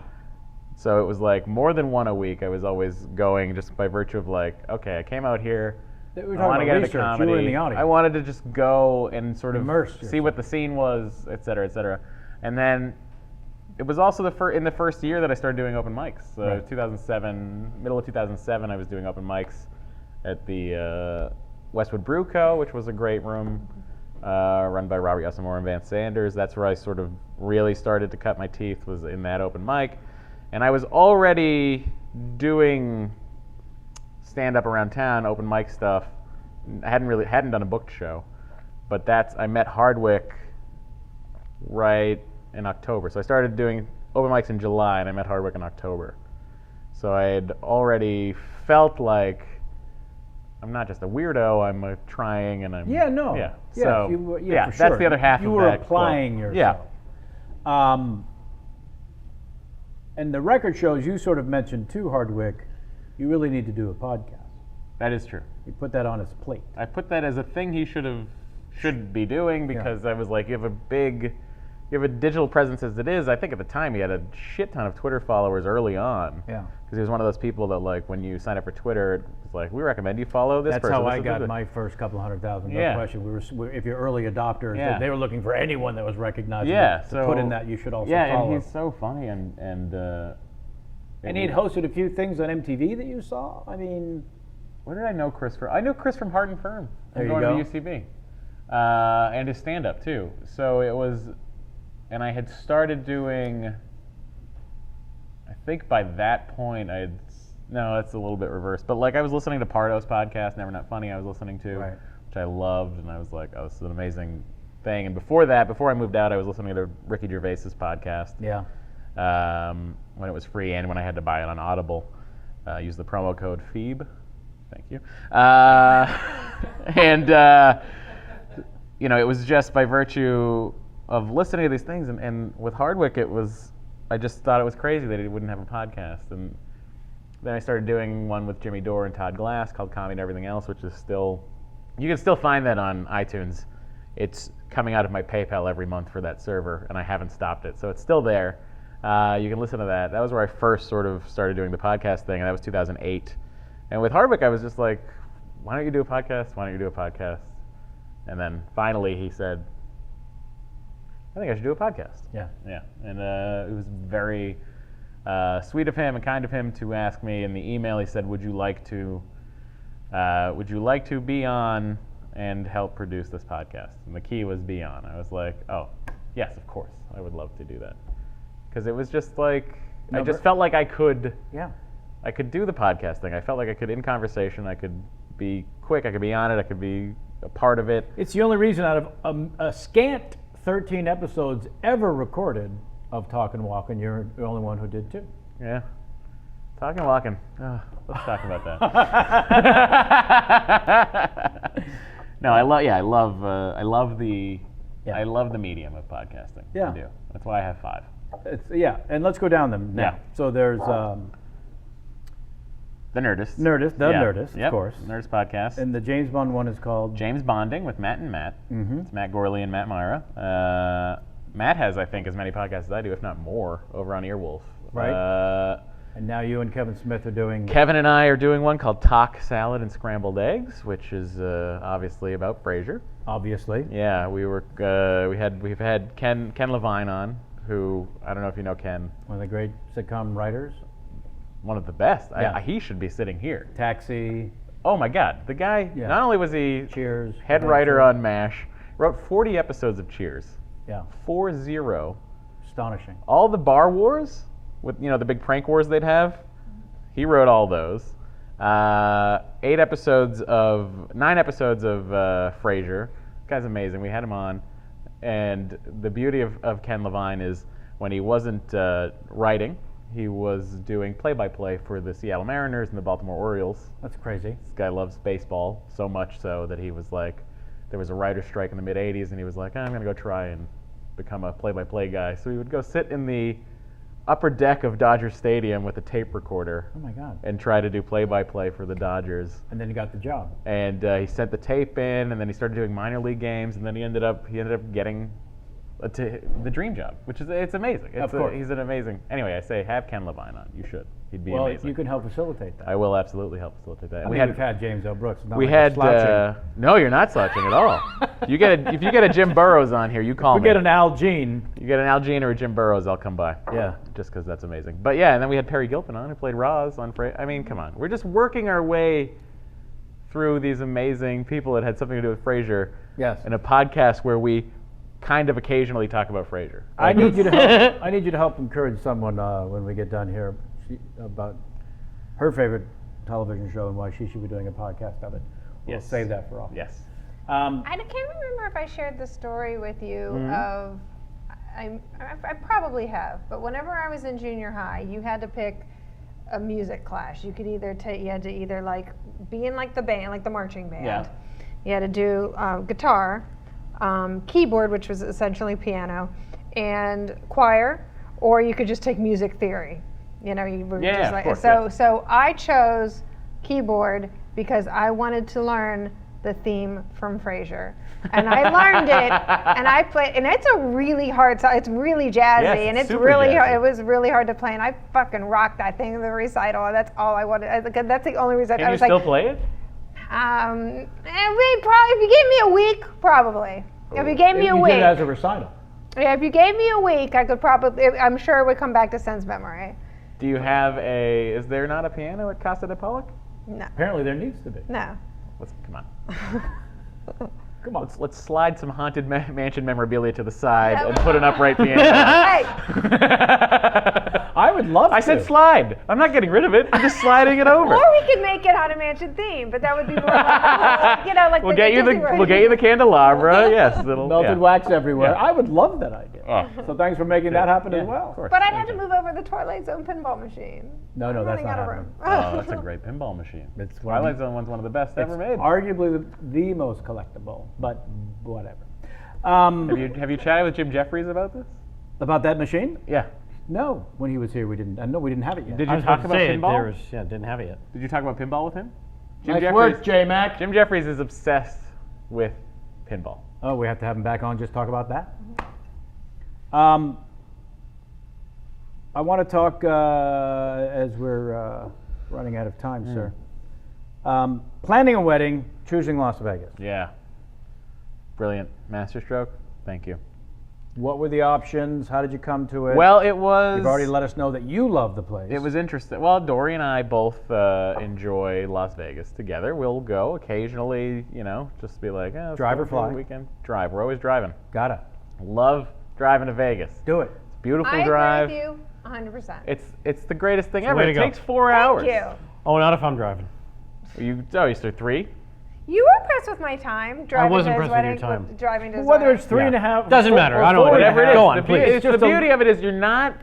So it was like more than one a week. I was always going just by virtue of like, okay, I came out here. We were I talking want to about get into research. comedy. You were in the audience. I wanted to just go and sort of Immerse see yourself. what the scene was, et cetera, et cetera. And then it was also in the first year that I started doing open mics. Right. 2007, middle of 2007, I was doing open mics at the Westwood Brew Co., which was a great room run by Robert Yassamore and Vance Sanders. That's where I sort of really started to cut my teeth, was in that open mic. And I was already doing stand-up around town, open mic stuff. I hadn't done a booked show, but I met Hardwick right in October. So I started doing open mics in July, and I met Hardwick in October. So I had already felt like I'm not just a weirdo, I'm trying, and I'm... Yeah, no. Yeah, Yeah, so, you were- yeah, for that's sure. the other half You of were that applying quote. yourself. Yeah. And the record shows you sort of mentioned to Hardwick, you really need to do a podcast. That is true. You put that on his plate. I put that as a thing he should be doing, because I was like, you have a digital presence as it is. I think at the time he had a shit ton of Twitter followers early on. Yeah. Because he was one of those people that, like, when you sign up for Twitter, it was like, we recommend you follow this That's person. how This I is got the-" my first couple 100,000. No Yeah. question. If you're early adopters, Yeah. they were looking for anyone that was recognizable. Yeah, to so put in that you should also yeah, follow. and he's so funny, and And he'd hosted a few things on MTV that you saw. I mean, where did I know Chris from? I knew Chris from Heart and Firm. There you going go. to UCB, and his stand-up too. So it was, and I had started doing. I think by that point no, it's a little bit reversed, but like I was listening to Pardo's podcast, Never Not Funny. I was listening to, Right. which I loved, and I was like, oh, this is an amazing thing. And before I moved out, I was listening to Ricky Gervais's podcast. yeah. When it was free and when I had to buy it on Audible. Use the promo code PHEBE. Thank you. And, it was just by virtue of listening to these things. And with Hardwick, I just thought it was crazy that he wouldn't have a podcast. And then I started doing one with Jimmy Dore and Todd Glass called Comedy and Everything Else, which is you can still find that on iTunes. It's coming out of my PayPal every month for that server, and I haven't stopped it. So it's still there. You can listen to that. That was where I first sort of started doing the podcast thing, and that was 2008. And with Hardwick, I was just like, why don't you do a podcast? Why don't you do a podcast? And then finally he said, I think I should do a podcast. Yeah. Yeah. And it was very sweet of him and kind of him to ask me. In the email, he said, would you like to be on and help produce this podcast? And the key was be on. I was like, oh, yes, of course. I would love to do that. Because it was just like, I just felt like I could do the podcast thing. I felt like I could, in conversation, I could be quick, I could be on it, I could be a part of it. It's the only reason out of a scant 13 episodes ever recorded of Talk and Walk, and you're the only one who did too. Yeah. Talking and walking. Oh, let's talk about that. No, I love the medium of podcasting. Yeah. I do. That's why I have 5. And let's go down them now. Yeah. So there's The Nerdist. Nerdist, Yep. of course. Nerdist podcast. And the James Bond one is called James Bonding with Matt and Matt. Mm-hmm. It's Matt Gorley and Matt Mira. Matt has, I think, as many podcasts as I do, if not more, over on Earwolf. Right. And now you and Kevin Smith are doing. Kevin and I are doing one called Talk Salad and Scrambled Eggs, which is obviously about Frasier. Obviously. Yeah, we've had Ken LaVine on, who I don't know if you know Ken. One of the great sitcom writers. One of the best. Yeah. He should be sitting here. Taxi. Oh my God, the guy. Yeah. Not only was he Cheers. head writer on MASH, wrote 40 episodes of Cheers. Yeah. 40. Astonishing. All the bar wars, with the big prank wars they'd have, he wrote all those. 9 episodes of Frasier. This guy's amazing. We had him on, and the beauty of Ken LaVine is when he wasn't writing, he was doing play-by-play for the Seattle Mariners and the Baltimore Orioles. That's crazy. This guy loves baseball so much so that he was like, there was a writer's strike in the mid-'80s, and he was like, I'm going to go try and become a play-by-play guy. So he would go sit in the upper deck of Dodger Stadium with a tape recorder. Oh my God. And try to do play-by-play for the Dodgers. And then he got the job. And he sent the tape in, and then he started doing minor league games, and then he ended up getting to the dream job, which is it's amazing. Of course. He's an amazing. Anyway, I say have Ken LaVine on. You should. He'd be Well, amazing. you can help facilitate that. I will absolutely help facilitate that. I And mean, we've had James L. Brooks. Not we like had slouching. no, you're not slouching at all. If you get a Jim Burrows on here, you call We me. get an Al Jean. You get an Al Jean or a Jim Burrows, I'll come by. Yeah. Just because that's amazing. But yeah, and then we had Perry Gilpin on, who played Roz on I mean, come on. We're just working our way through these amazing people that had something to do with Frasier. Yes. In a podcast where we kind of occasionally talk about Frasier. I need you to help. I need you to help encourage someone when we get done here about her favorite television show and why she should be doing a podcast of it. We'll Yes. save that for all. Yes. I can't remember if I shared the story with you of. I probably have, but whenever I was in junior high, you had to pick a music class. You could either you had to either like be in like the band, like the marching band. Yeah. You had to do guitar, keyboard, which was essentially piano, and choir, or you could just take music theory. You know, you were Yeah, just of like course, so. yeah. So I chose keyboard because I wanted to learn the theme from Frasier, and I learned it, and I played, and it's a really hard song. It's really jazzy, Yes, and it's it's super really jazzy. it was really hard to play, and I fucking rocked that thing in the recital. That's all I wanted. That's the only reason Can I you was still like, play it? and we probably if you gave me a week, probably. If you gave me a You week, did it as a recital. yeah, if you gave me a week, I could probably. I'm sure it would come back to sense memory. Do you have is there not a piano at Casa de Pollock? No, Apparently there needs to be. no. Come on. Come on. Let's slide some haunted mansion memorabilia to the side Yeah, and but- put an upright piano. Hey, I would love to. I said slide. I'm not getting rid of it. I'm just sliding it over. or we could make it Haunted Mansion theme, but that would be more like, you know, like We'll the get you Disney version. we'll get you the candelabra. Yes, it'll Melted yeah. wax everywhere. Yeah. I would love that idea. Oh. So thanks for making that happen Yeah, as well. of course. But I'd have to move over the Twilight Zone pinball machine. No, I'm that's running not out of happening. room. Oh, that's a great pinball machine. It's one of Twilight the- Zone one's one of the best It's ever made. arguably the most collectible, but whatever. Have you chatted with Jim Jeffries about this? About that machine? Yeah. No, when he was here, we didn't. No, we didn't have it yet. Did I you was talk about to about say, pinball? didn't have it yet. Did you talk about pinball with him? Nice work, J-Mac. Jim Jeffries is obsessed with pinball. Oh, we have to have him back on. Just talk about that. I want to talk as we're running out of time, sir. Planning a wedding, choosing Las Vegas. Yeah. Brilliant masterstroke. Thank you. What were the options? How did you come to it? Well, it was. You've already let us know that you love the place. It was interesting. Well, Dory and I both enjoy Las Vegas together. We'll go occasionally, just be like, let's Drive go or for fly? the weekend. Drive. We're always driving. Gotta Love driving to Vegas. do it. It's a beautiful I drive. agree with you 100%. It's the greatest thing the ever. way to It go. takes 4 hours. Thank you. Oh, not if I'm driving. You so 3? You were impressed with my time driving was to his impressed with your wedding. time. Driving to his Whether wedding. it's 3.5, Doesn't matter. I don't know. Whatever it is. Go on, the please. It's It's the just a- beauty of it is you're not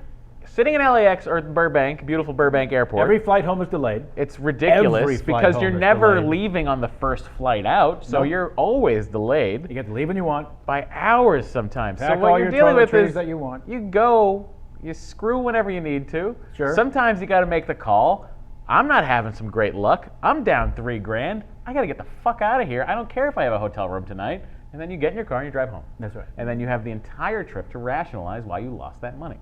sitting in LAX or Burbank, beautiful Burbank Airport. Every flight home is delayed. It's ridiculous every flight because home you're is never delayed. leaving on the first flight out, so Nope. you're always delayed You get to leave when you want. by hours sometimes. Pack so what all you're your dealing with toiletries is that you want. you go, you screw whenever you need to. Sure. Sometimes you got to make the call. I'm not having some great luck. I'm down $3,000. I got to get the fuck out of here. I don't care if I have a hotel room tonight. And then you get in your car and you drive home. That's right. And then you have the entire trip to rationalize why you lost that money.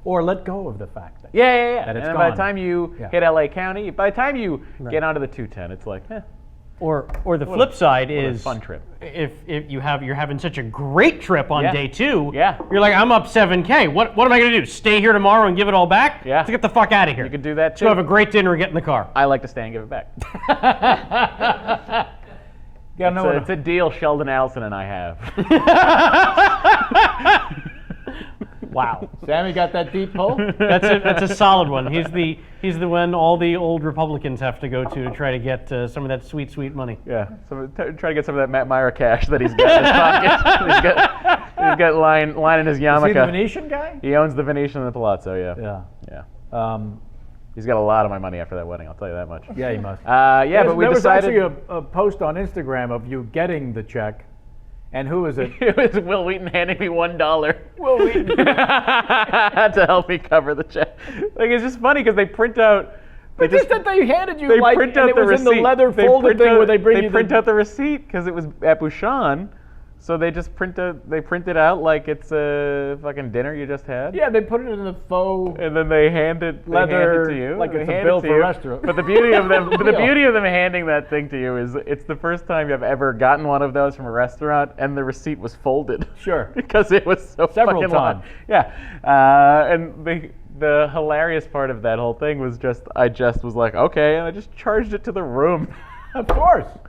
Or let go of the fact that. Yeah. That And it's then by the gone. time you Yeah. hit LA County, by the time you get onto the 210, it's like, Or the flip side what a is fun trip. If you're having such a great trip on Yeah. day 2, Yeah. you're like, I'm up 7K. What am I gonna do? Stay here tomorrow and give it all back? Yeah. Let's get the fuck out of here. You could do that Let's too. go have a great dinner and get in the car. I like to stay and give it back. Yeah, no, It's a deal Sheldon Allison and I have. wow. Sammy got that deep pull? That's a solid one. He's the one all the old Republicans have to go to try to get some of that sweet money. Yeah, so try to get some of that Matt Mira cash that he's got in his pocket. he's got lying in his Is he yarmulke. the Venetian guy? He owns the Venetian and the Palazzo. Yeah. Yeah. He's got a lot of my money after that wedding. I'll tell you that much. Yeah, he must. But we there decided was actually a post on Instagram of you getting the check. And who is it? it was Will Wheaton handing me $1. Will Wheaton. To help me cover the check. Like it's just funny because they print out. But just that they handed you They and print out it the was receipt. in the leather They folded print thing out- where they bring They you print the... out the receipt because it was at Bouchon, So they just print it out like it's a fucking dinner you just had. Yeah, they put it in the faux And then they hand it leather, to you. like They it's a hand bill it to for you. a restaurant. But the beauty of them, Bill. handing that thing to you is it's the first time you've ever gotten one of those from a restaurant, and the receipt was folded. Sure. Because it was so Several fucking long. times. Yeah. And the hilarious part of that whole thing was I just was like, okay, and I just charged it to the room. Of course. Do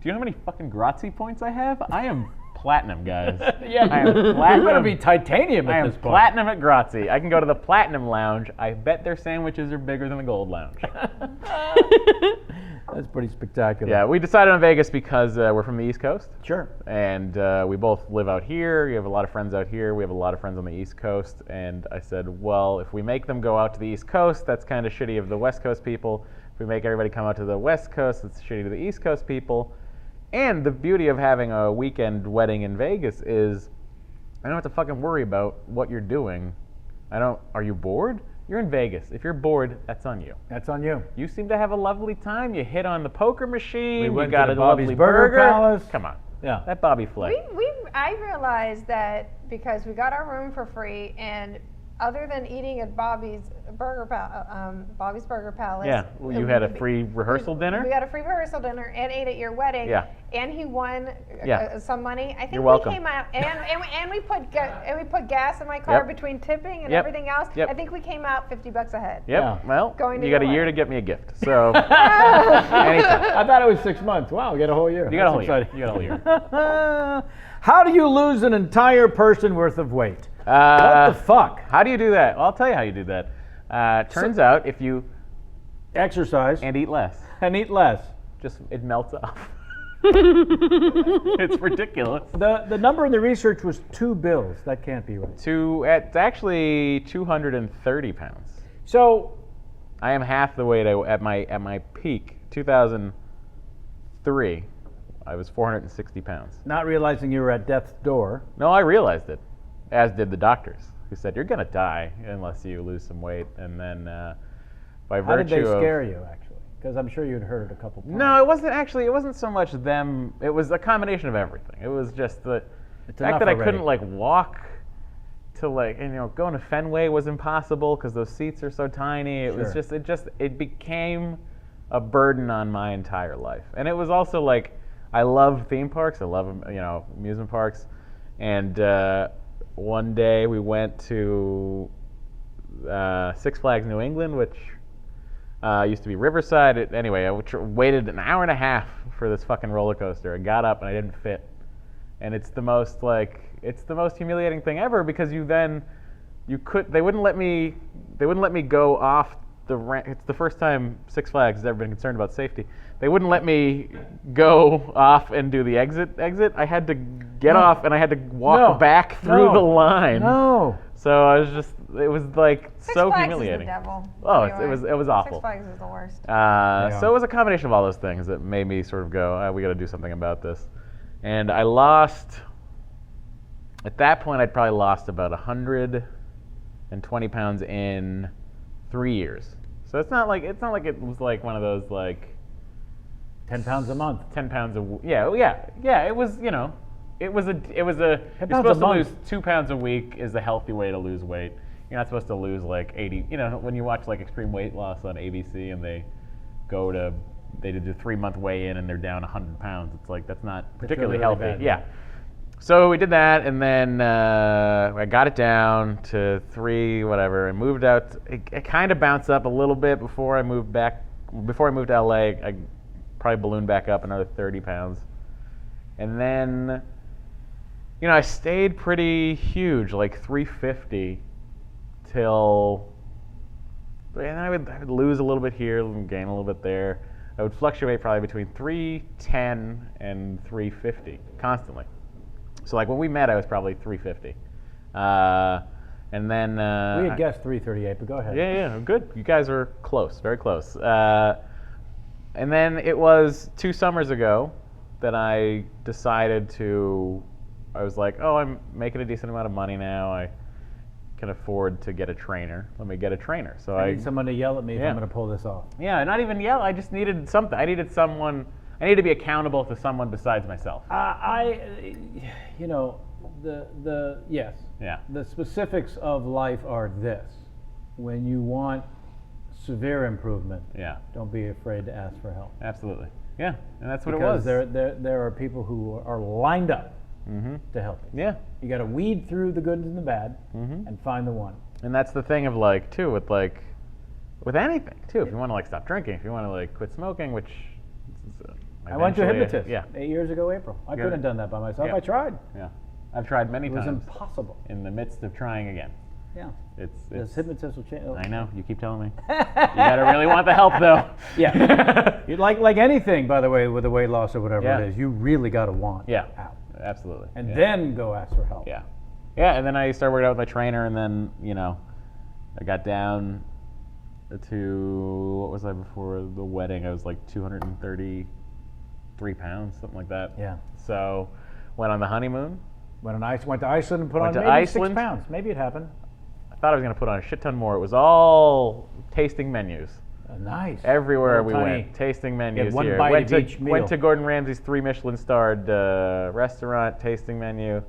you know how many fucking Grazie points I have? I am platinum, guys. Yeah, I am you platinum. better be titanium I at am this point. platinum at Grazie. I can go to the platinum lounge. I bet their sandwiches are bigger than the gold lounge. That's pretty spectacular. Yeah, we decided on Vegas because we're from the East Coast. Sure. And we both live out here. We have a lot of friends out here. We have a lot of friends on the East Coast. And I said, well, if we make them go out to the East Coast, that's kind of shitty of the West Coast people. If we make everybody come out to the West Coast, it's shitty to the East Coast people. And the beauty of having a weekend wedding in Vegas is I don't have to fucking worry about what you're doing. Are you bored? You're in Vegas. If you're bored, that's on you. That's on you. You seem to have a lovely time. You hit on the poker machine. We went you got to a the Bobby's lovely Burger Palace. Come on. Yeah. That Bobby Flay. I realized that because we got our room for free, and other than eating at Bobby's Burger Palace. Yeah. Well, you had a free rehearsal dinner? We got a free rehearsal dinner and ate at your wedding. Yeah. And he won Yeah. some money. I think You're welcome. we came out and we put gas in my car Yep. between tipping and Yep. everything else. Yep. I think we came out $50 ahead. Yep. Yeah. Well, Going to you got a your year to wedding. get me a gift. So, anytime. I thought it was 6 months. Wow, we got a whole year. You got a whole That's year. exciting. You got a whole year. How do you lose an entire person worth of weight? What the fuck? How do you do that? Well, I'll tell you how you do that. Turns out if you Exercise and eat less, and eat less. just it melts off. It's ridiculous. The number in the research was 2 bills. That can't be right. It's actually 230 pounds. So, I am half the weight at my peak, 2003. I was 460 pounds. not realizing you were at death's door. No, I realized it, as did the doctors, who said you're gonna die unless you lose some weight. And then by How did virtue they of scare you, actually? Because I'm sure you'd heard it a couple times. no, it wasn't actually. It wasn't so much them. It was a combination of everything. It was just the It's fact enough that I already. couldn't walk to going to Fenway was impossible because those seats are so tiny. It was Sure. it became a burden on my entire life. And it was also I love theme parks. I love amusement parks. And one day we went to Six Flags New England, which used to be Riverside. Anyway, I waited an hour and a half for this fucking roller coaster. I got up and I didn't fit. And it's the most humiliating thing ever because they wouldn't let me go off the ramp. It's the first time Six Flags has ever been concerned about safety. They wouldn't let me go off and do the exit. I had to get off and I had to walk back through the line. No. So it was Six so Flags humiliating. Is the devil. Oh, Anyway, it was awful. Six Flags is the worst. So it was a combination of all those things that made me sort of go, we got to do something about this. And I lost, at that point, I'd probably lost about 120 pounds in 3 years. So it's not like it was one of those 10 pounds a month. 10 pounds a yeah. It was you're 10 supposed pounds a to month. lose 2 pounds a week is the healthy way to lose weight. You're not supposed to lose 80. When you watch Extreme Weight Loss on ABC and they did a 3-month weigh-in and they're down 100 pounds. It's that's not particularly really healthy. bad, Yeah. So we did that, and then I got it down to 3, whatever, and moved out. It kind of bounced up a little bit before I moved back. Before I moved to LA, I probably ballooned back up another 30 pounds. And then, I stayed pretty huge, 350, till, and I would lose a little bit here and gain a little bit there. I would fluctuate probably between 310 and 350 constantly. So when we met, I was probably 350. And then We had guessed 338, but go ahead. yeah, good. You guys are close, very close. And then it was 2 summers ago that I decided I was like, I'm making a decent amount of money now. I can afford to get a trainer. Let me get a trainer. So I need someone to yell at me if Yeah. I'm going to pull this off. Yeah, not even yell. I just needed something. I needed someone. I need to be accountable to someone besides myself. Yes. Yeah. The specifics of life are this. When you want severe improvement, Yeah. don't be afraid to ask for help. Absolutely. Yeah, and that's what Because it was. there are people who are lined up to help you. Yeah. You got to weed through the good and the bad and find the one. And that's the thing of like too with anything too. If you want to like stop drinking, if you want to like quit smoking, which I went to a eventually- hypnotist Yeah. 8 years ago, April. I couldn't have done that by myself. Yeah. I tried. Yeah. I've tried many It was times. impossible. In the midst of trying again. Yeah. It's This hypnotist will change. I know, you keep telling me. You gotta really want the help though. Yeah. like anything, by the way, with the weight loss or whatever Yeah. it is, you really got to want Yeah. out. Absolutely. And yeah. then go ask for help. Yeah. Yeah, and then I started working out with my trainer, and then, I got down to, what was I before the wedding? I was like 233 pounds, something like that. Yeah. So, went on the honeymoon. Went to Iceland and put Went on to maybe Iceland. 6 pounds. Maybe it happened. I thought I was going to put on a shit ton more. It was all tasting menus. Nice. Everywhere Little we tiny- went, tasting menus one here. bite Went of to, each meal. went to Gordon Ramsay's 3 Michelin-starred restaurant, tasting menu.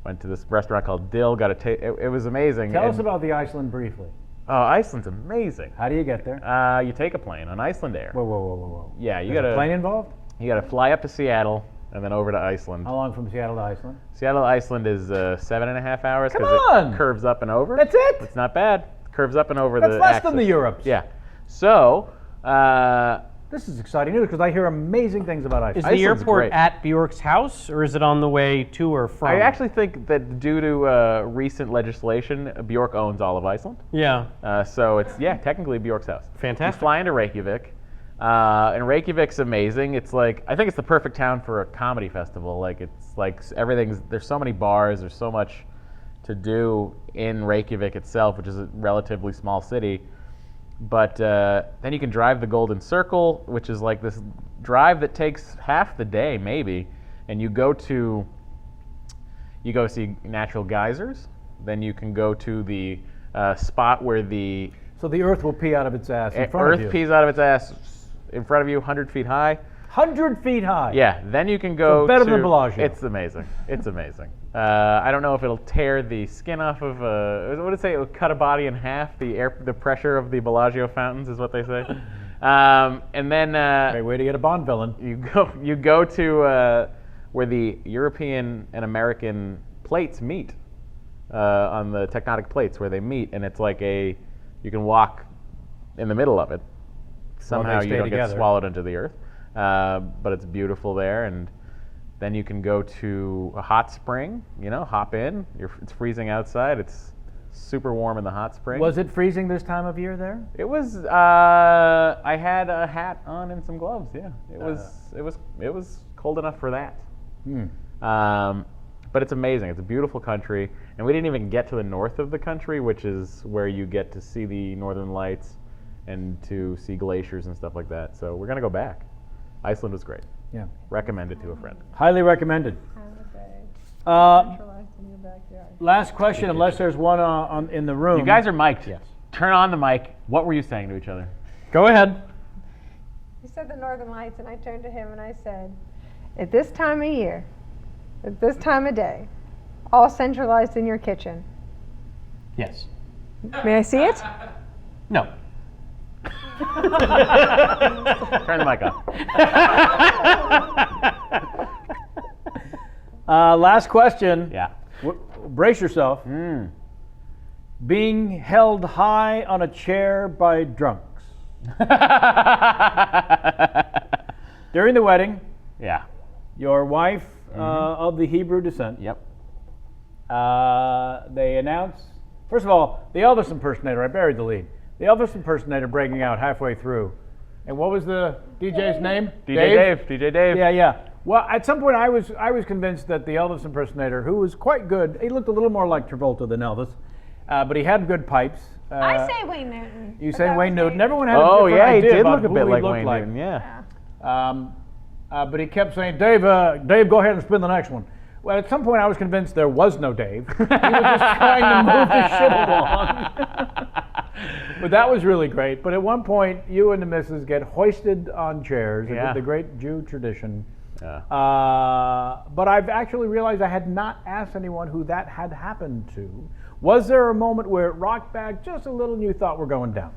Went to this restaurant called Dill. Got a it was amazing. Tell us And- about the Iceland briefly. Oh, Iceland's amazing. How do you get there? You take a plane on Iceland Air. Whoa. Yeah, you There's gotta a plane involved? you gotta fly up to Seattle and then over to Iceland. How long from Seattle to Iceland? Seattle to Iceland is 7.5 hours Come because on! it curves up and over. That's it? It's not bad. Curves up and over That's the less than the axis. Europes. Yeah. So, This is exciting news because I hear amazing things about Is Iceland. the Iceland's airport great. at Bjork's house, or is it on the way to or from? I actually think that due to recent legislation, Bjork owns all of Iceland. Yeah. So it's technically Bjork's house. Fantastic. You fly into Reykjavik, and Reykjavik's amazing. It's like I think it's the perfect town for a comedy festival. Like it's like everything's there's so many bars, there's so much to do in Reykjavik itself, which is a relatively small city. But then you can drive the Golden Circle, which is like this drive that takes half the day maybe, and you go see natural geysers. Then you can go to the spot where the So the Earth will pee out of its ass in front of you. Earth pees out of its ass in front of you, 100 feet high. 100 feet high. Yeah, then you can go better to... than Bellagio. It's amazing. It's amazing. I don't know if it'll tear the skin off of... what did it say? It will cut a body in half. The pressure of the Bellagio fountains is what they say. And then... Great way to get a Bond villain. You go to where the European and American plates meet on the tectonic plates where they meet, and it's like you can walk in the middle of it. Somehow stay you don't get together. swallowed into the earth, but it's beautiful there. And then you can go to a hot spring. Hop in. It's freezing outside. It's super warm in the hot spring. Was it freezing this time of year there? It was. I had a hat on and some gloves. Yeah, it was cold enough for that. But it's amazing. It's a beautiful country, and we didn't even get to the north of the country, which is where you get to see the northern lights and to see glaciers and stuff like that. So we're gonna go back. Iceland was great. Yeah. Recommend it to a friend. Highly recommended. Last question, unless there's one in the room. You guys are mic'd. Yes. Turn on the mic. What were you saying to each other? Go ahead. He said the Northern Lights, and I turned to him and I said, at this time of year, at this time of day, all centralized in your kitchen. Yes. May I see it? No. Turn the mic off. Last question. Yeah. Brace yourself. Being held high on a chair by drunks. During the wedding, Yeah. your wife of the Hebrew descent, Yep. they announced, first of all, the Elvis impersonator, I buried the lead. The Elvis impersonator breaking out halfway through. And what was the DJ's name? DJ Dave. Yeah. Well, at some point I was convinced that the Elvis impersonator, who was quite good, he looked a little more like Travolta than Elvis, but he had good pipes. I say Wayne Newton. You but say that Wayne was Newton. me. Everyone had a Oh different yeah, he idea did about look a who bit he like looked Wayne like. Newton. Yeah. But he kept saying, Dave, go ahead and spin the next one. Well, at some point I was convinced there was no Dave. He was just trying to move the shit along. But that was really great. But at one point, you and the missus get hoisted on chairs, Yeah. the great Jew tradition. Yeah. But I've actually realized I had not asked anyone who that had happened to. Was there a moment where it rocked back just a little and you thought we're going down?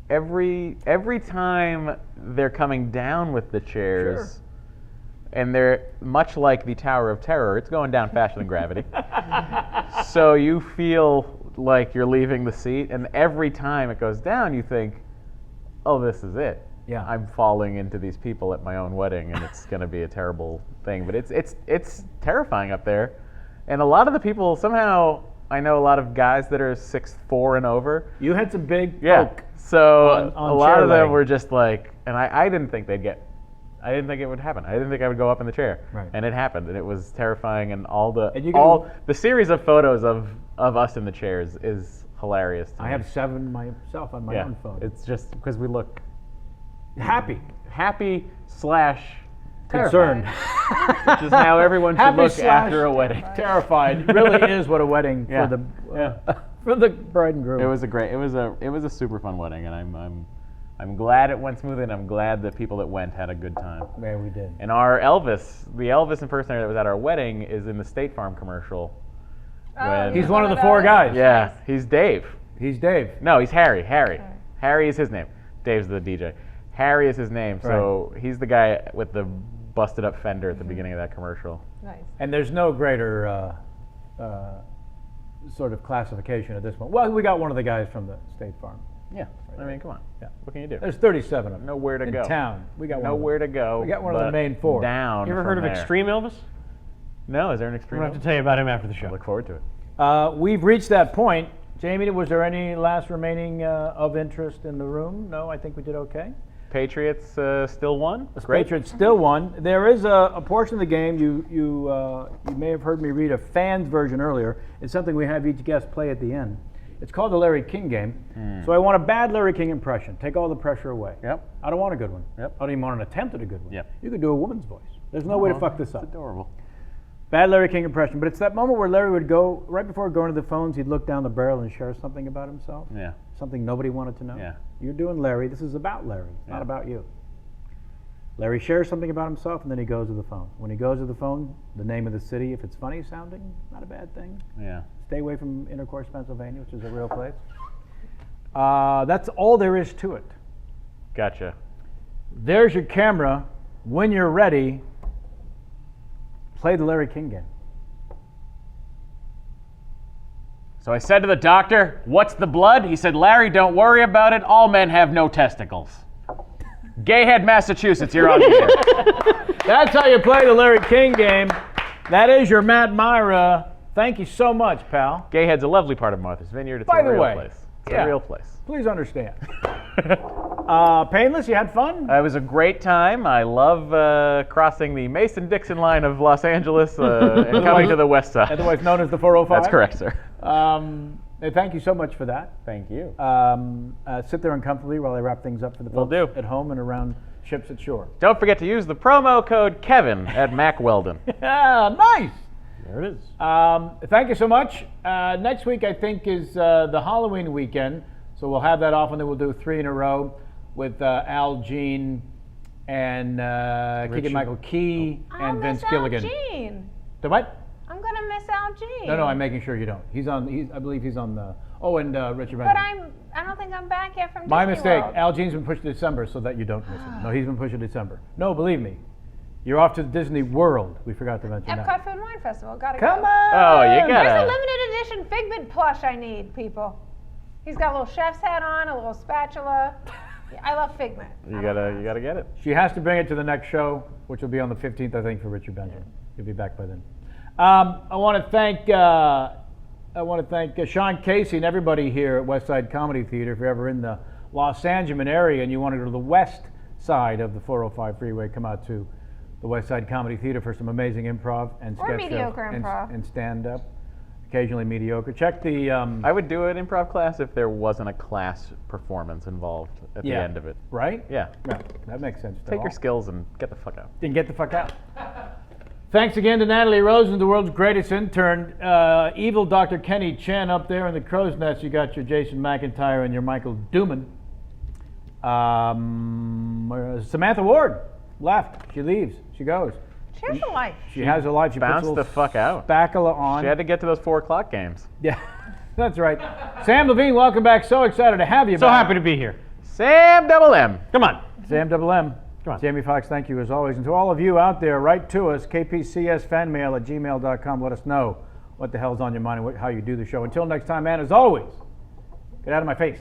Every time they're coming down with the chairs, Sure. and they're much like the Tower of Terror, it's going down faster than gravity. So you feel like you're leaving the seat, and every time it goes down, you think, "Oh, this is it. Yeah. I'm falling into these people at my own wedding, and it's going to be a terrible thing." But it's terrifying up there, and a lot of the people somehow. I know a lot of guys that are 6'4" and over. You had some big Yeah. folk. So on a lot chair of them leg. were just like, and I didn't think they'd get. I didn't think it would happen. I didn't think I would go up in the chair, Right. and it happened, and it was terrifying. And And you all the series of photos of us in the chairs is hilarious. To I me. have 7 myself on my yeah. own phone. It's just because we look happy. happy / Concerned. which is how everyone should Happy look / after a wedding. Terrified. It really is what a wedding Yeah. for the bride and groom. It was a super fun wedding, and I'm glad it went smoothly, and I'm glad that people that went had a good time. Yeah, we did. And the Elvis impersonator that was at our wedding is in the State Farm commercial. Oh, He's one of the 4 guys. Yeah, he's Dave. He's Dave. No, he's Harry. Harry is his name. Dave's the DJ. Harry is his name, so he's the guy with the busted up fender at the beginning of that commercial. Nice. And there's no greater sort of classification at this point. Well, we got one of the guys from the State Farm. Yeah, I mean, come on. Yeah. What can you do? There's 37 of them. Nowhere to in go. town. We got one. Nowhere to go. We got one of the but main 4. Down. You ever from heard of there. Extreme Elvis? No, is there an I'm extreme? going to have to tell you about him after the show. Look forward to it. We've reached that point. Jamie, was there any last remaining of interest in the room? No, I think we did okay. Patriots still won. The Great. Patriots still won. There is a portion of the game, you may have heard me read a fan's version earlier. It's something we have each guest play at the end. It's called the Larry King game. So I want a bad Larry King impression. Take all the pressure away. Yep. I don't want a good one. Yep. I don't even want an attempt at a good one. Yep. You could do a woman's voice. There's no way to fuck this It's up. adorable. Bad Larry King impression. But it's that moment where Larry would go, right before going to the phones, he'd look down the barrel and share something about himself. Yeah. Something nobody wanted to know. Yeah. You're doing Larry. This is about Larry, not Yeah. about you. Larry shares something about himself, and then he goes to the phone. When he goes to the phone, the name of the city, if it's funny sounding, not a bad thing. Yeah. Stay away from Intercourse, Pennsylvania, which is a real place. That's all there is to it. Gotcha. There's your camera. When you're ready, play the Larry King game. So I said to the doctor, "What's the blood?" He said, "Larry, don't worry about it. All men have no testicles." Gayhead, Massachusetts, you're on the air. That's how you play the Larry King game. That is your Matt Mira. Thank you so much, pal. Gayhead's a lovely part of Martha's Vineyard. It's By a the real way, place. It's yeah. a real place. Please understand. Painless, you had fun? It was a great time. I love crossing the Mason-Dixon line of Los Angeles and coming to the west side. Otherwise known as the 405? That's correct, sir. Thank you so much for that. Thank you. Sit there uncomfortably while I wrap things up for the Will folks do. at home and around ships at shore. Don't forget to use the promo code Kevin at Mac Weldon. Yeah, nice. There it is. Thank you so much. Next week, I think, is the Halloween weekend. So we'll have that off, and then we'll do 3 in a row with Al Jean and Keegan-Michael Key and Vince Gilligan. Gene. The what? I'm gonna miss out Gene. No, I'm making sure you don't. I believe he's on the. Oh, and Richard But Benson. I don't think I'm back yet from My Disney mistake. World. Al Jean's been pushed to December so that you don't miss it. No, he's been pushed to December. No, believe me. You're off to Disney World. We forgot to mention that. Epcot Food and Wine Festival. Gotta Come go. on! Oh, you got There's a it. limited edition Figment plush I need, people. He's got a little chef's hat on, a little spatula. Yeah, I love Figment. You gotta get it. She has to bring it to the next show, which will be on the 15th, I think, for Richard Benson. He'll be back by then. I want to thank Sean Casey and everybody here at Westside Comedy Theater. If you're ever in the Los Angeles area and you want to go to the west side of the 405 freeway, come out to the Westside Comedy Theater for some amazing improv and Or sketch mediocre shows improv. and stand up. Occasionally mediocre. Check the. I would do an improv class if there wasn't a class performance involved at the end of it. Right? Yeah. Yeah, that makes sense. Take your skills and get the fuck out. Then get the fuck out. Thanks again to Natalie Rosen, the world's greatest intern. Evil Dr. Kenny Chen up there in the crow's nest. You got your Jason McIntyre and your Michael Dooman. Samantha Ward left. She leaves. She goes. She has a life. She has a life. She puts a Bounced little the fuck out. spackle on. She had to get to those 4 o'clock games. Yeah, that's right. Sam LaVine, welcome back. So excited to have you So back. happy to be here. Sam Double M. Come on. Sam Double M. Come on. Jamie Foxx, thank you as always. And to all of you out there, write to us, kpcsfanmail@gmail.com. Let us know what the hell's on your mind and how you do the show. Until next time, man, as always, get out of my face.